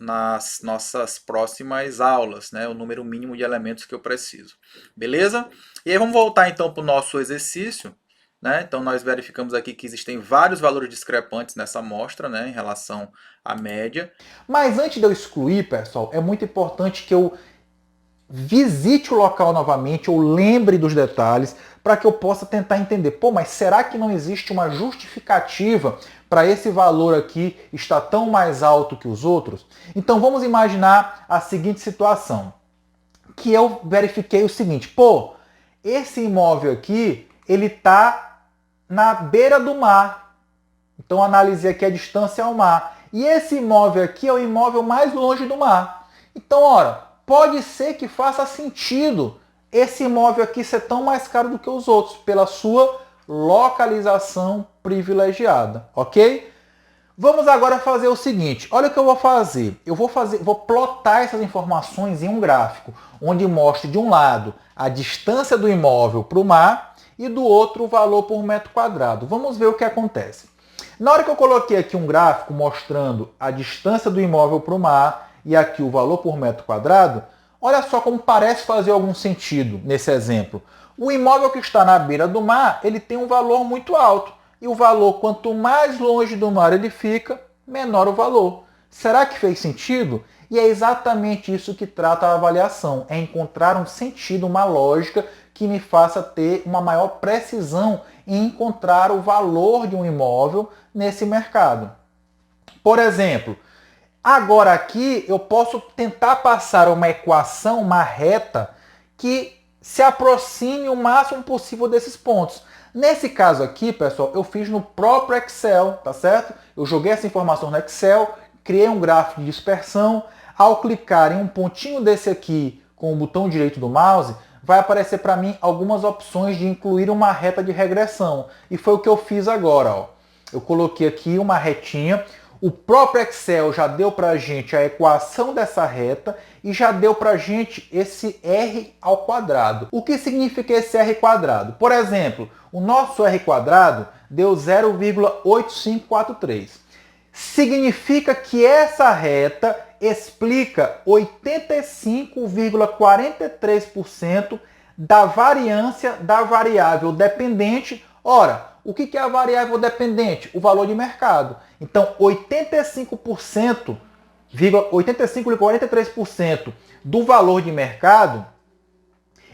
nas nossas próximas aulas, né? O número mínimo de elementos que eu preciso. Beleza? E aí vamos voltar então para o nosso exercício. Né? Então nós verificamos aqui que existem vários valores discrepantes nessa amostra, né, em relação à média. Mas antes de eu excluir, pessoal, é muito importante que eu visite o local novamente ou lembre dos detalhes para que eu possa tentar entender. Pô, mas será que não existe uma justificativa para esse valor aqui estar tão mais alto que os outros? Então vamos imaginar a seguinte situação, que eu verifiquei o seguinte, pô, esse imóvel aqui, ele está na beira do mar. Então analisei aqui a distância ao mar. E esse imóvel aqui é o imóvel mais longe do mar. Então, ora, pode ser que faça sentido esse imóvel aqui ser tão mais caro do que os outros, pela sua localização privilegiada, ok? Vamos agora fazer o seguinte, olha o que eu vou fazer. Vou plotar essas informações em um gráfico, onde mostre de um lado a distância do imóvel para o mar e do outro o valor por metro quadrado. Vamos ver o que acontece. Na hora que eu coloquei aqui um gráfico mostrando a distância do imóvel para o mar e aqui o valor por metro quadrado, olha só como parece fazer algum sentido nesse exemplo. O imóvel que está na beira do mar, ele tem um valor muito alto. E o valor, quanto mais longe do mar ele fica, menor o valor. Será que fez sentido? E é exatamente isso que trata a avaliação, é encontrar um sentido, uma lógica que me faça ter uma maior precisão em encontrar o valor de um imóvel nesse mercado. Por exemplo, agora aqui eu posso tentar passar uma equação, uma reta, que se aproxime o máximo possível desses pontos. Nesse caso aqui, pessoal, eu fiz no próprio Excel, tá certo? Eu joguei essa informação no Excel, criei um gráfico de dispersão. Ao clicar em um pontinho desse aqui com o botão direito do mouse, vai aparecer para mim algumas opções de incluir uma reta de regressão. E foi o que eu fiz agora, ó. Eu coloquei aqui uma retinha. O próprio Excel já deu para a gente a equação dessa reta e já deu para a gente esse R ao quadrado. O que significa esse R quadrado? Por exemplo, o nosso R quadrado deu 0,8543. Significa que essa reta explica 85,43% da variância da variável dependente. Ora, o que é a variável dependente? O valor de mercado. Então, 85% 85,43% do valor de mercado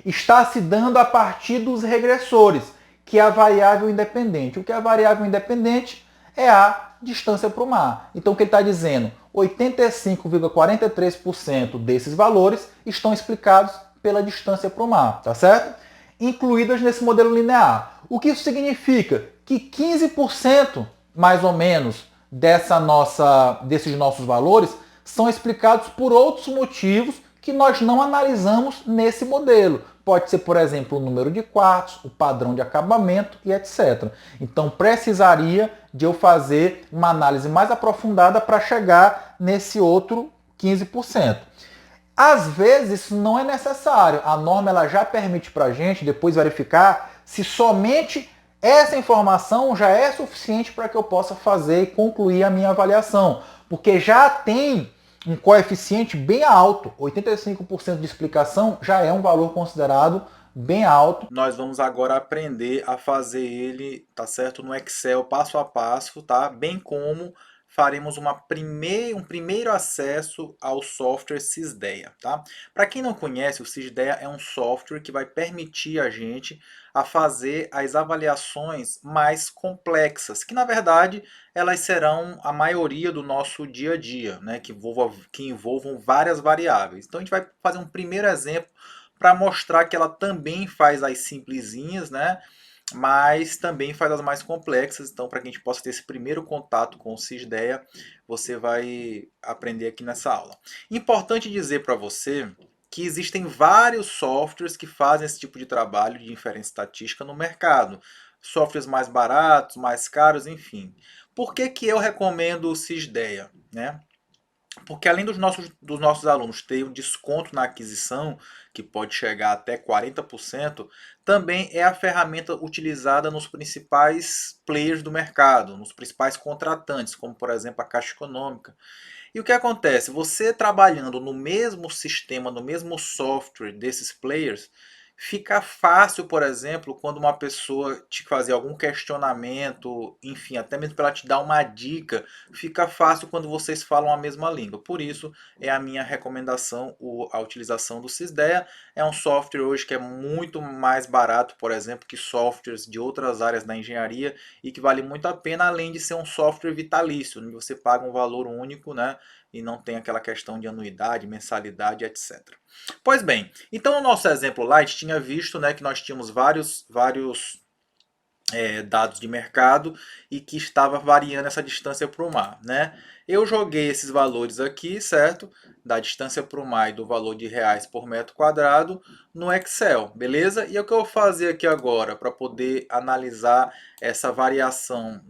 está se dando a partir dos regressores, que é a variável independente. O que é a variável independente é a distância para o mar. Então o que ele está dizendo? 85,43% desses valores estão explicados pela distância para o mar, tá certo? Incluídas nesse modelo linear. O que isso significa? Que 15% mais ou menos desses nossos valores são explicados por outros motivos que nós não analisamos nesse modelo. Pode ser, por exemplo, o número de quartos, o padrão de acabamento e etc. Então precisaria de eu fazer uma análise mais aprofundada para chegar nesse outro 15%. Às vezes isso não é necessário. A norma ela já permite para a gente depois verificar se somente essa informação já é suficiente para que eu possa fazer e concluir a minha avaliação. Porque já tem um coeficiente bem alto, 85% de explicação já é um valor considerado bem alto. Nós vamos agora aprender a fazer ele, tá certo? No Excel, passo a passo, tá? Bem como faremos um primeiro acesso ao software Sysdea, tá? Para quem não conhece, o Sysdea é um software que vai permitir a gente a fazer as avaliações mais complexas, que na verdade elas serão a maioria do nosso dia a dia, né? Que envolvam várias variáveis. Então a gente vai fazer um primeiro exemplo para mostrar que ela também faz as simplesinhas, né? Mas também faz as mais complexas. Então, para que a gente possa ter esse primeiro contato com o Sysdea, você vai aprender aqui nessa aula. Importante dizer para você que existem vários softwares que fazem esse tipo de trabalho de inferência estatística no mercado. Softwares mais baratos, mais caros, enfim. Por que que eu recomendo o Sysdea, né? Porque além dos nossos alunos terem um desconto na aquisição, que pode chegar até 40%, também é a ferramenta utilizada nos principais players do mercado, nos principais contratantes, como por exemplo a Caixa Econômica. E o que acontece? Você trabalhando no mesmo sistema, no mesmo software desses players, fica fácil, por exemplo, quando uma pessoa te fazer algum questionamento, enfim, até mesmo para ela te dar uma dica, fica fácil quando vocês falam a mesma língua. Por isso, é a minha recomendação a utilização do Sysdea. É um software hoje que é muito mais barato, por exemplo, que softwares de outras áreas da engenharia e que vale muito a pena, além de ser um software vitalício, onde você paga um valor único, né? E não tem aquela questão de anuidade, mensalidade, etc. Pois bem, então no nosso exemplo lá, a gente tinha visto, né, que nós tínhamos vários dados de mercado e que estava variando essa distância para o mar, né? Eu joguei esses valores aqui, certo? Da distância para o mar e do valor de reais por metro quadrado no Excel, beleza? E o que eu vou fazer aqui agora para poder analisar essa variação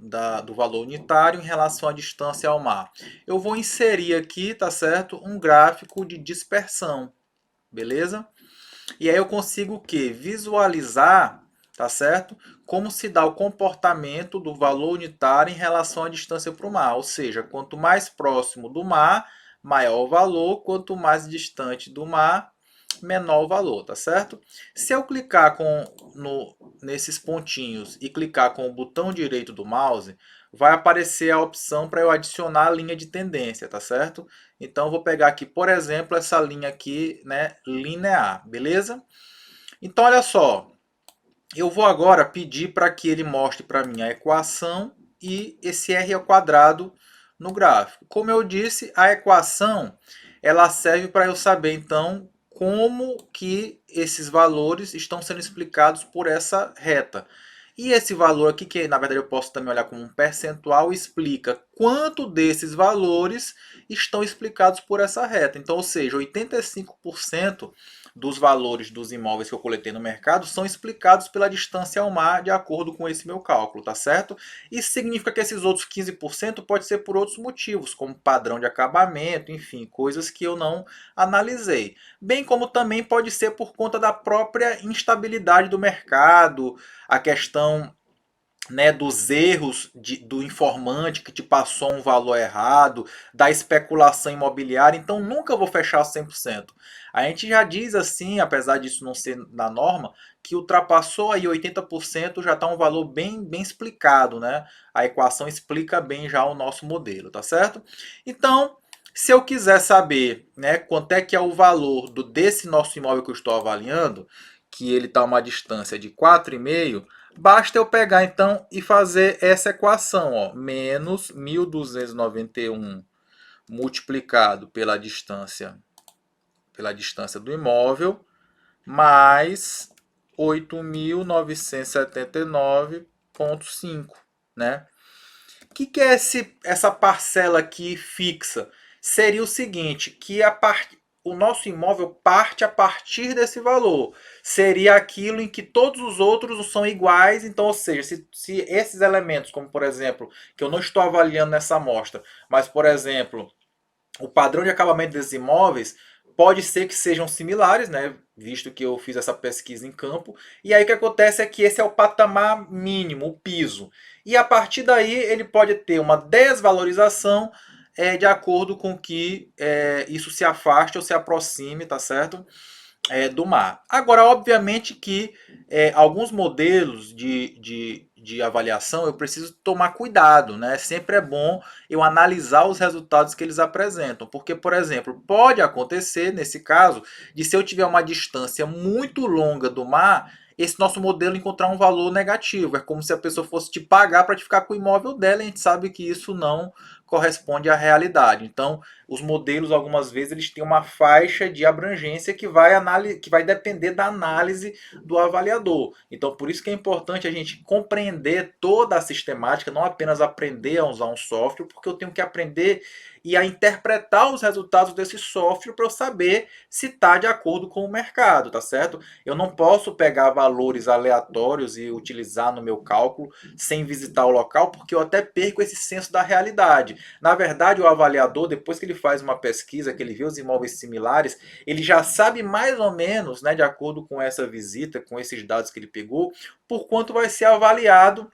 do valor unitário em relação à distância ao mar? Eu vou inserir aqui, tá certo? Um gráfico de dispersão, beleza? E aí eu consigo o quê? Visualizar, tá certo? Como se dá o comportamento do valor unitário em relação à distância para o mar. Ou seja, quanto mais próximo do mar, maior o valor, quanto mais distante do mar, menor o valor, tá certo? Se eu clicar nesses pontinhos e clicar com o botão direito do mouse, vai aparecer a opção para eu adicionar a linha de tendência, tá certo? Então, eu vou pegar aqui, por exemplo, essa linha aqui, né, linear, beleza? Então, olha só, eu vou agora pedir para que ele mostre para mim a equação e esse r ao quadrado no gráfico. Como eu disse, a equação ela serve para eu saber, então, como que esses valores estão sendo explicados por essa reta. E esse valor aqui, que na verdade eu posso também olhar como um percentual, explica quanto desses valores estão explicados por essa reta. Então, ou seja, 85% dos valores dos imóveis que eu coletei no mercado são explicados pela distância ao mar, de acordo com esse meu cálculo, tá certo? Isso significa que esses outros 15% pode ser por outros motivos, como padrão de acabamento, enfim, coisas que eu não analisei. Bem como também pode ser por conta da própria instabilidade do mercado, a questão, né, dos erros do informante que te passou um valor errado, da especulação imobiliária, então nunca vou fechar 100%. A gente já diz assim, apesar disso não ser na norma, que ultrapassou aí 80% já está um valor bem explicado, né? A equação explica bem já o nosso modelo, tá certo? Então, Se eu quiser saber, né, quanto é que é o valor desse nosso imóvel que eu estou avaliando, que ele está a uma distância de 4,5, basta eu pegar então e fazer essa equação, ó, menos 1.291 multiplicado pela distância do imóvel, mais 8.979,5, né? O que é essa parcela aqui fixa? Seria o seguinte, que o nosso imóvel parte a partir desse valor. Seria aquilo em que todos os outros são iguais, então, ou seja, se esses elementos, como por exemplo, que eu não estou avaliando nessa amostra, mas por exemplo, o padrão de acabamento desses imóveis pode ser que sejam similares, né? Visto que eu fiz essa pesquisa em campo. E aí o que acontece é que esse é o patamar mínimo, o piso. E a partir daí ele pode ter uma desvalorização de acordo com que isso se afaste ou se aproxime, tá certo? Do mar. Agora, obviamente que alguns modelos de avaliação eu preciso tomar cuidado, né? Sempre é bom eu analisar os resultados que eles apresentam, porque, por exemplo, pode acontecer, nesse caso, de se eu tiver uma distância muito longa do mar, esse nosso modelo encontrar um valor negativo. É como se a pessoa fosse te pagar para te ficar com o imóvel dela, e a gente sabe que isso não corresponde à realidade. Então, os modelos, algumas vezes, eles têm uma faixa de abrangência que vai depender da análise do avaliador. Então, por isso que é importante a gente compreender toda a sistemática, não apenas aprender a usar um software, porque eu tenho que aprender e a interpretar os resultados desse software para eu saber se está de acordo com o mercado, tá certo? Eu não posso pegar valores aleatórios e utilizar no meu cálculo sem visitar o local, porque eu até perco esse senso da realidade. Na verdade, o avaliador, depois que ele faz uma pesquisa, que ele vê os imóveis similares, ele já sabe mais ou menos, né, de acordo com essa visita, com esses dados que ele pegou, por quanto vai ser avaliado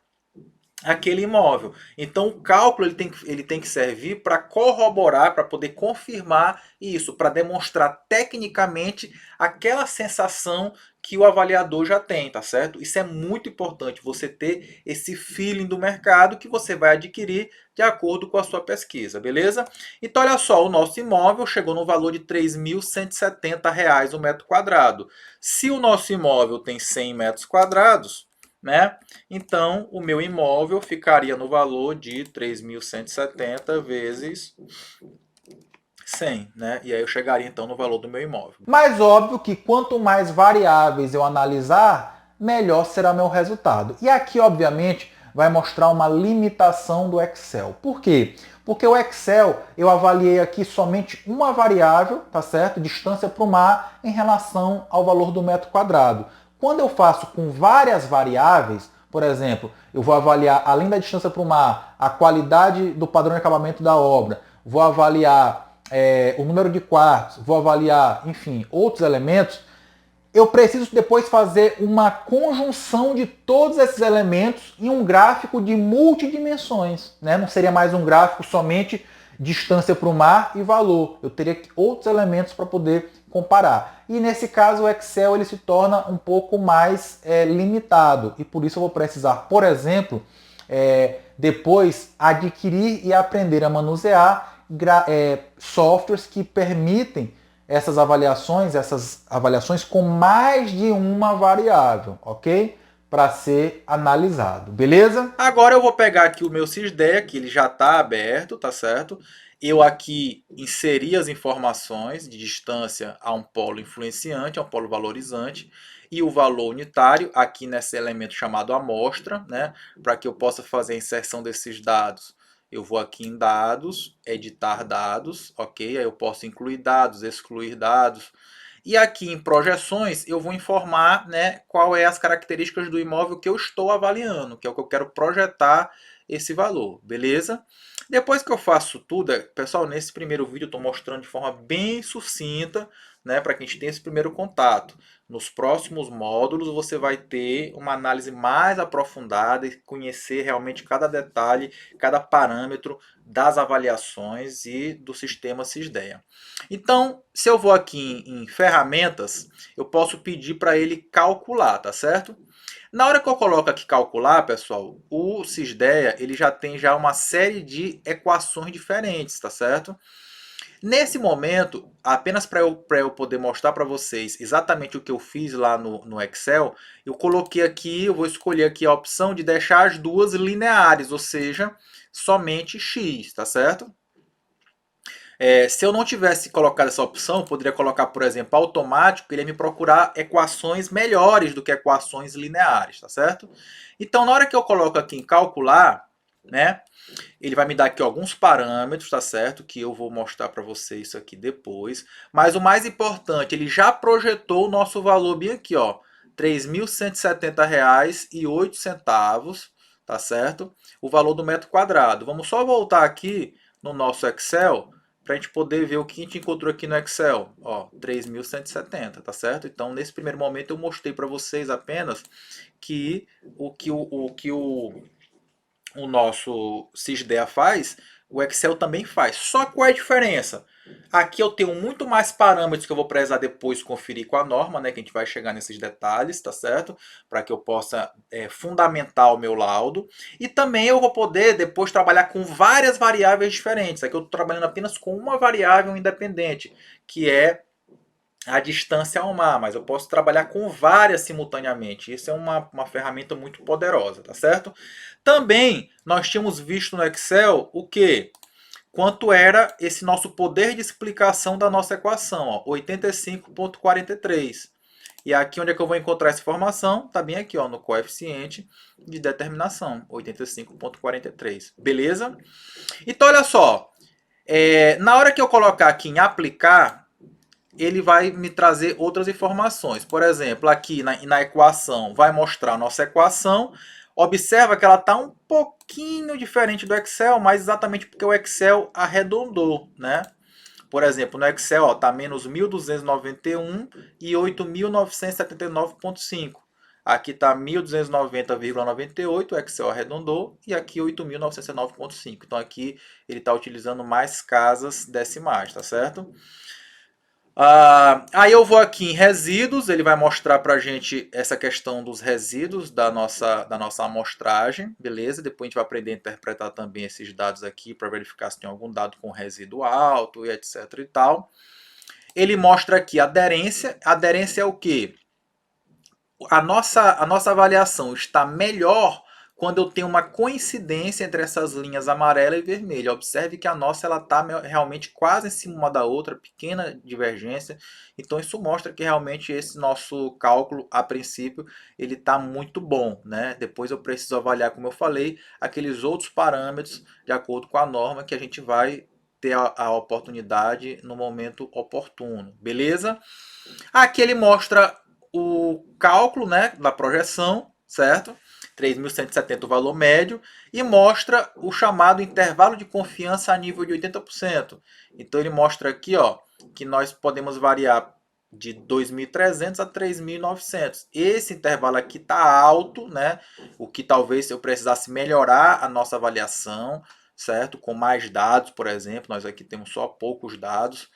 aquele imóvel. Então o cálculo ele tem que servir para corroborar, para poder confirmar isso, para demonstrar tecnicamente aquela sensação que o avaliador já tem, tá certo? Isso é muito importante, você ter esse feeling do mercado que você vai adquirir de acordo com a sua pesquisa, beleza? Então olha só, o nosso imóvel chegou no valor de R$ 3.170 o metro quadrado. Se o nosso imóvel tem 100 metros quadrados, né? Então, o meu imóvel ficaria no valor de 3.170 vezes 100, né? E aí eu chegaria então no valor do meu imóvel. Mas óbvio que quanto mais variáveis eu analisar, melhor será meu resultado. E aqui, obviamente, vai mostrar uma limitação do Excel. Por quê? Porque o Excel, eu avaliei aqui somente uma variável, tá certo? Distância para o mar em relação ao valor do metro quadrado. Quando eu faço com várias variáveis, por exemplo, eu vou avaliar, além da distância para o mar, a qualidade do padrão de acabamento da obra, vou avaliar o número de quartos, vou avaliar, enfim, outros elementos, eu preciso depois fazer uma conjunção de todos esses elementos em um gráfico de multidimensões, né? Não seria mais um gráfico somente distância para o mar e valor. Eu teria outros elementos para poder comparar. E nesse caso o Excel ele se torna um pouco mais limitado. E por isso eu vou precisar, por exemplo, depois adquirir e aprender a manusear softwares que permitem essas avaliações com mais de uma variável, ok? Para ser analisado, beleza? Agora eu vou pegar aqui o meu Sysdea, que ele já está aberto, tá certo? Eu aqui inseri as informações de distância a um polo influenciante, a um polo valorizante, e o valor unitário aqui nesse elemento chamado amostra, né? Para que eu possa fazer a inserção desses dados. Eu vou aqui em dados, editar dados, ok? Aí eu posso incluir dados, excluir dados. E aqui em projeções eu vou informar, né, qual é as características do imóvel que eu estou avaliando, que é o que eu quero projetar esse valor, beleza? Depois que eu faço tudo, pessoal, nesse primeiro vídeo eu estou mostrando de forma bem sucinta, né, para que a gente tenha esse primeiro contato. Nos próximos módulos você vai ter uma análise mais aprofundada e conhecer realmente cada detalhe, cada parâmetro das avaliações e do sistema Sysdea. Então, se eu vou aqui em ferramentas, eu posso pedir para ele calcular, tá certo? Na hora que eu coloco aqui calcular, pessoal, o Sysdea ele já tem uma série de equações diferentes, tá certo? Nesse momento, apenas para eu poder mostrar para vocês exatamente o que eu fiz lá no Excel, eu coloquei aqui, eu vou escolher aqui a opção de deixar as duas lineares, ou seja, somente x, tá certo? Se eu não tivesse colocado essa opção, eu poderia colocar, por exemplo, automático, ele ia me procurar equações melhores do que equações lineares, tá certo? Então, na hora que eu coloco aqui em calcular, né, ele vai me dar aqui alguns parâmetros, tá certo? Que eu vou mostrar para vocês isso aqui depois. Mas o mais importante, ele já projetou o nosso valor bem aqui, ó, R$ 3.170,08, tá certo? O valor do metro quadrado. Vamos só voltar aqui no nosso Excel para a gente poder ver o que a gente encontrou aqui no Excel. Ó, 3.170, tá certo? Então, nesse primeiro momento, eu mostrei para vocês apenas que o nosso SysDea faz, o Excel também faz. Só qual é a diferença? Aqui eu tenho muito mais parâmetros que eu vou precisar depois conferir com a norma, né? Que a gente vai chegar nesses detalhes, tá certo? Para que eu possa fundamentar o meu laudo. E também eu vou poder depois trabalhar com várias variáveis diferentes. Aqui eu estou trabalhando apenas com uma variável independente, que é a distância ao mar, mas eu posso trabalhar com várias simultaneamente. Isso é uma ferramenta muito poderosa, tá certo? Também nós tínhamos visto no Excel o que? Quanto era esse nosso poder de explicação da nossa equação, ó, 85,43. E aqui onde é que eu vou encontrar essa informação? Está bem aqui, ó, no coeficiente de determinação, 85,43. Beleza? Então, olha só. Na hora que eu colocar aqui em aplicar, ele vai me trazer outras informações. Por exemplo, aqui na equação vai mostrar a nossa equação. Observa que ela está um pouquinho diferente do Excel, mas exatamente porque o Excel arredondou, né? Por exemplo, no Excel está menos 1.291 e 8.979,5. Aqui está 1.290,98, o Excel arredondou, e aqui 8.909,5. Então aqui ele está utilizando mais casas decimais, tá certo? Aí eu vou aqui em resíduos, ele vai mostrar para a gente essa questão dos resíduos da nossa amostragem, beleza? Depois a gente vai aprender a interpretar também esses dados aqui para verificar se tem algum dado com resíduo alto e etc e tal. Ele mostra aqui a aderência. Aderência é o quê? A nossa avaliação está melhor quando eu tenho uma coincidência entre essas linhas amarela e vermelha. Observe que a nossa está realmente quase em cima uma da outra, pequena divergência. Então isso mostra que realmente esse nosso cálculo, a princípio, ele está muito bom, né? Depois eu preciso avaliar, como eu falei, aqueles outros parâmetros de acordo com a norma que a gente vai ter a oportunidade no momento oportuno, beleza? Aqui ele mostra o cálculo, né, da projeção, certo? 3.170 o valor médio, e mostra o chamado intervalo de confiança a nível de 80%. Então ele mostra aqui, ó, que nós podemos variar de 2.300 a 3.900. Esse intervalo aqui está alto, né? O que talvez eu precisasse melhorar a nossa avaliação, certo? Com mais dados, por exemplo, nós aqui temos só poucos dados.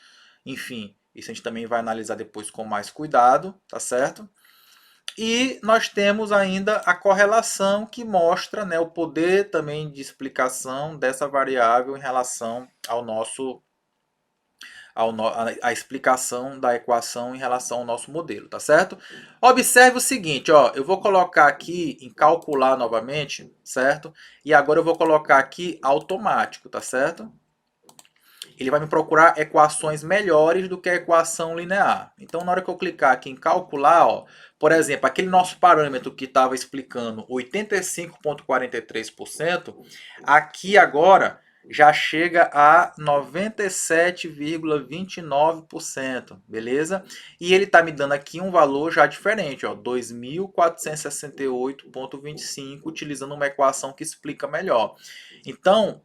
Enfim, isso a gente também vai analisar depois com mais cuidado, tá certo? E nós temos ainda a correlação que mostra, né, o poder também de explicação dessa variável em relação ao nosso a explicação da equação em relação ao nosso modelo, tá certo? Observe o seguinte, ó, eu vou colocar aqui em calcular novamente, certo? E agora eu vou colocar aqui automático, tá certo? Ele vai me procurar equações melhores do que a equação linear. Então, na hora que eu clicar aqui em calcular, ó, por exemplo, aquele nosso parâmetro que estava explicando 85,43%, aqui agora já chega a 97,29%, beleza? E ele está me dando aqui um valor já diferente, ó, 2.468,25, utilizando uma equação que explica melhor. Então,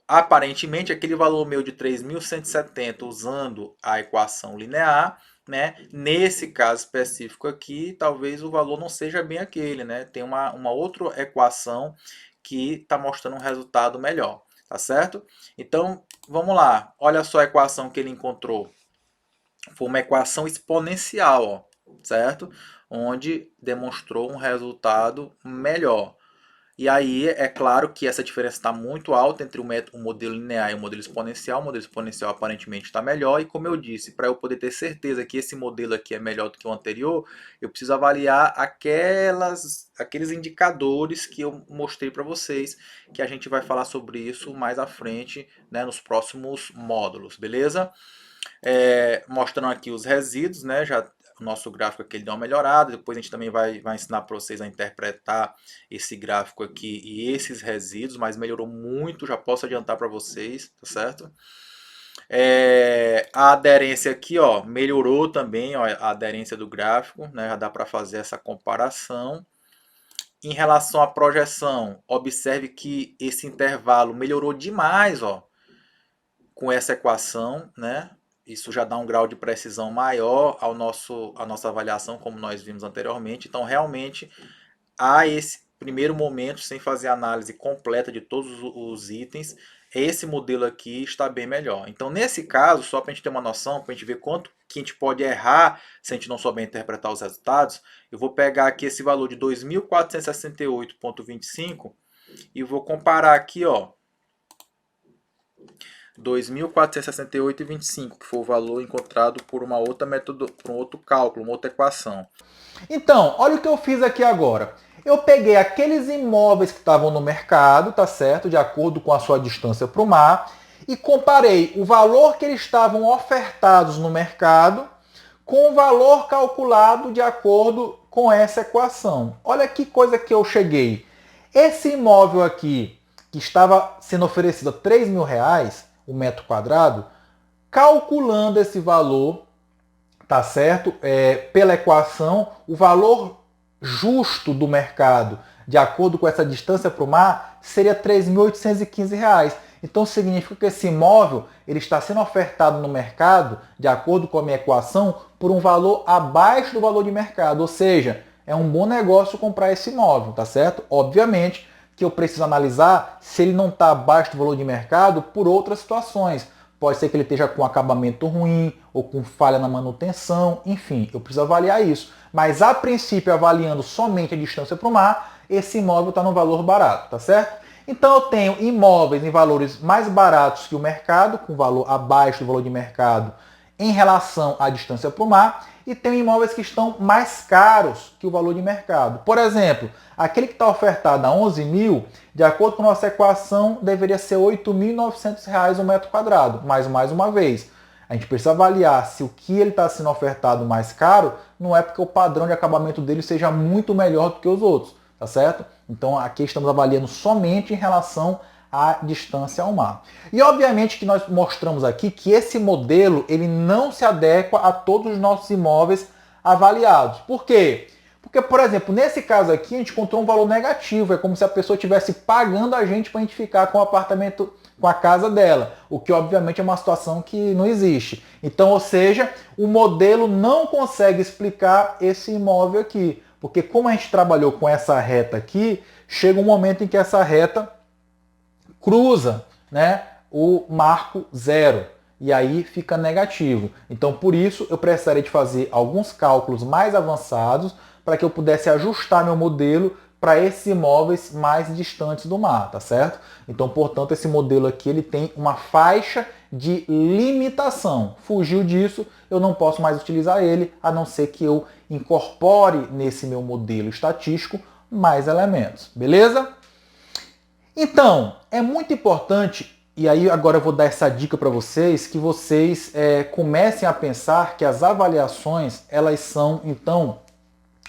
aparentemente, aquele valor meu de 3.170 usando a equação linear, né? Nesse caso específico aqui, talvez o valor não seja bem aquele, né? Tem uma outra equação que está mostrando um resultado melhor, tá certo? Então, vamos lá. Olha só a equação que ele encontrou. Foi uma equação exponencial, ó, certo? Onde demonstrou um resultado melhor. E aí é claro que essa diferença está muito alta entre o modelo linear e o modelo exponencial. O modelo exponencial aparentemente está melhor. E como eu disse, para eu poder ter certeza que esse modelo aqui é melhor do que o anterior, eu preciso avaliar aqueles indicadores que eu mostrei para vocês, que a gente vai falar sobre isso mais à frente, né, nos próximos módulos, beleza? Mostrando aqui os resíduos, né? Já o nosso gráfico aqui ele deu uma melhorada. Depois a gente também vai ensinar para vocês a interpretar esse gráfico aqui e esses resíduos, mas melhorou muito, já posso adiantar para vocês, tá certo? A aderência aqui, ó, melhorou também, ó, a aderência do gráfico, né? Já dá para fazer essa comparação. Em relação à projeção, observe que esse intervalo melhorou demais, ó, com essa equação, né? Isso já dá um grau de precisão maior à nossa avaliação, como nós vimos anteriormente. Então, realmente, há esse primeiro momento, sem fazer análise completa de todos os itens, esse modelo aqui está bem melhor. Então, nesse caso, só para a gente ter uma noção, para a gente ver quanto que a gente pode errar se a gente não souber interpretar os resultados, eu vou pegar aqui esse valor de 2.468,25 e vou comparar aqui, ó, 2.468,25, que foi o valor encontrado por uma outra por um outro cálculo, uma outra equação. Então, olha o que eu fiz aqui agora. Eu peguei aqueles imóveis que estavam no mercado, tá certo? De acordo com a sua distância para o mar, e comparei o valor que eles estavam ofertados no mercado com o valor calculado de acordo com essa equação. Olha que coisa que eu cheguei. Esse imóvel aqui, que estava sendo oferecido a R$ 3.000, o metro quadrado, calculando esse valor, tá certo? Pela equação, o valor justo do mercado, de acordo com essa distância para o mar, seria R$ 3.815. Então significa que esse imóvel ele está sendo ofertado no mercado, de acordo com a minha equação, por um valor abaixo do valor de mercado. Ou seja, é um bom negócio comprar esse imóvel, tá certo? Obviamente que eu preciso analisar se ele não está abaixo do valor de mercado por outras situações. Pode ser que ele esteja com acabamento ruim ou com falha na manutenção, enfim, eu preciso avaliar isso. Mas a princípio, avaliando somente a distância para o mar, esse imóvel está no valor barato, tá certo? Então eu tenho imóveis em valores mais baratos que o mercado, com valor abaixo do valor de mercado em relação à distância para o mar, e tenho imóveis que estão mais caros que o valor de mercado. Por exemplo, aquele que está ofertado a 11 mil, de acordo com a nossa equação, deveria ser R$ 8.900 o metro quadrado. Mas, mais uma vez, a gente precisa avaliar se o que ele está sendo ofertado mais caro não é porque o padrão de acabamento dele seja muito melhor do que os outros, tá certo? Então, aqui estamos avaliando somente em relação a distância ao mar. E obviamente que nós mostramos aqui que esse modelo ele não se adequa a todos os nossos imóveis avaliados. Por quê? Porque, por exemplo, nesse caso aqui a gente encontrou um valor negativo, é como se a pessoa estivesse pagando a gente para a gente ficar com o apartamento, com a casa dela, o que obviamente é uma situação que não existe. Então, ou seja, o modelo não consegue explicar esse imóvel aqui, porque como a gente trabalhou com essa reta aqui, chega um momento em que essa reta cruza, né, o marco zero e aí fica negativo. Então, por isso, eu precisaria de fazer alguns cálculos mais avançados para que eu pudesse ajustar meu modelo para esses imóveis mais distantes do mar, tá certo? Então, portanto, esse modelo aqui ele tem uma faixa de limitação. Fugiu disso, eu não posso mais utilizar ele, a não ser que eu incorpore nesse meu modelo estatístico mais elementos, beleza? Então, é muito importante, e aí agora eu vou dar essa dica para vocês, que vocês comecem a pensar que as avaliações, elas são, então,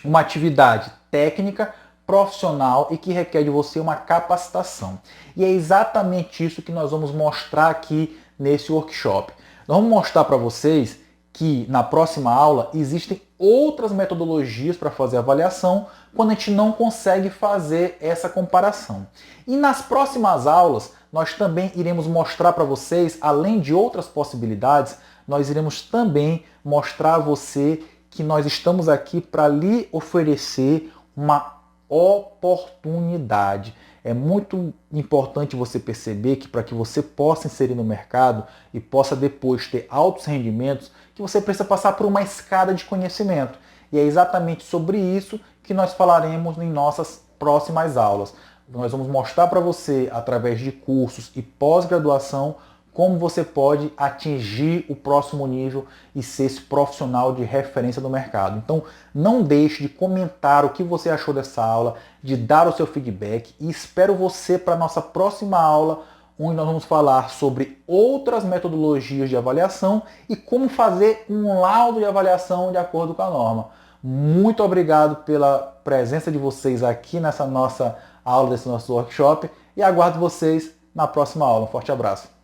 uma atividade técnica, profissional e que requer de você uma capacitação. E é exatamente isso que nós vamos mostrar aqui nesse workshop. Nós vamos mostrar para vocês que na próxima aula existem outras metodologias para fazer avaliação quando a gente não consegue fazer essa comparação. E nas próximas aulas nós também iremos mostrar para vocês, além de outras possibilidades, nós iremos também mostrar a você que nós estamos aqui para lhe oferecer uma oportunidade. É muito importante você perceber que para que você possa inserir no mercado e possa depois ter altos rendimentos, que você precisa passar por uma escada de conhecimento. E é exatamente sobre isso que nós falaremos em nossas próximas aulas. nós vamos mostrar para você, através de cursos e pós-graduação, como você pode atingir o próximo nível e ser esse profissional de referência do mercado. Então, não deixe de comentar o que você achou dessa aula, de dar o seu feedback e espero você para a nossa próxima aula, onde nós vamos falar sobre outras metodologias de avaliação e como fazer um laudo de avaliação de acordo com a norma. Muito obrigado pela presença de vocês aqui nessa nossa aula, desse nosso workshop, e aguardo vocês na próxima aula. Um forte abraço.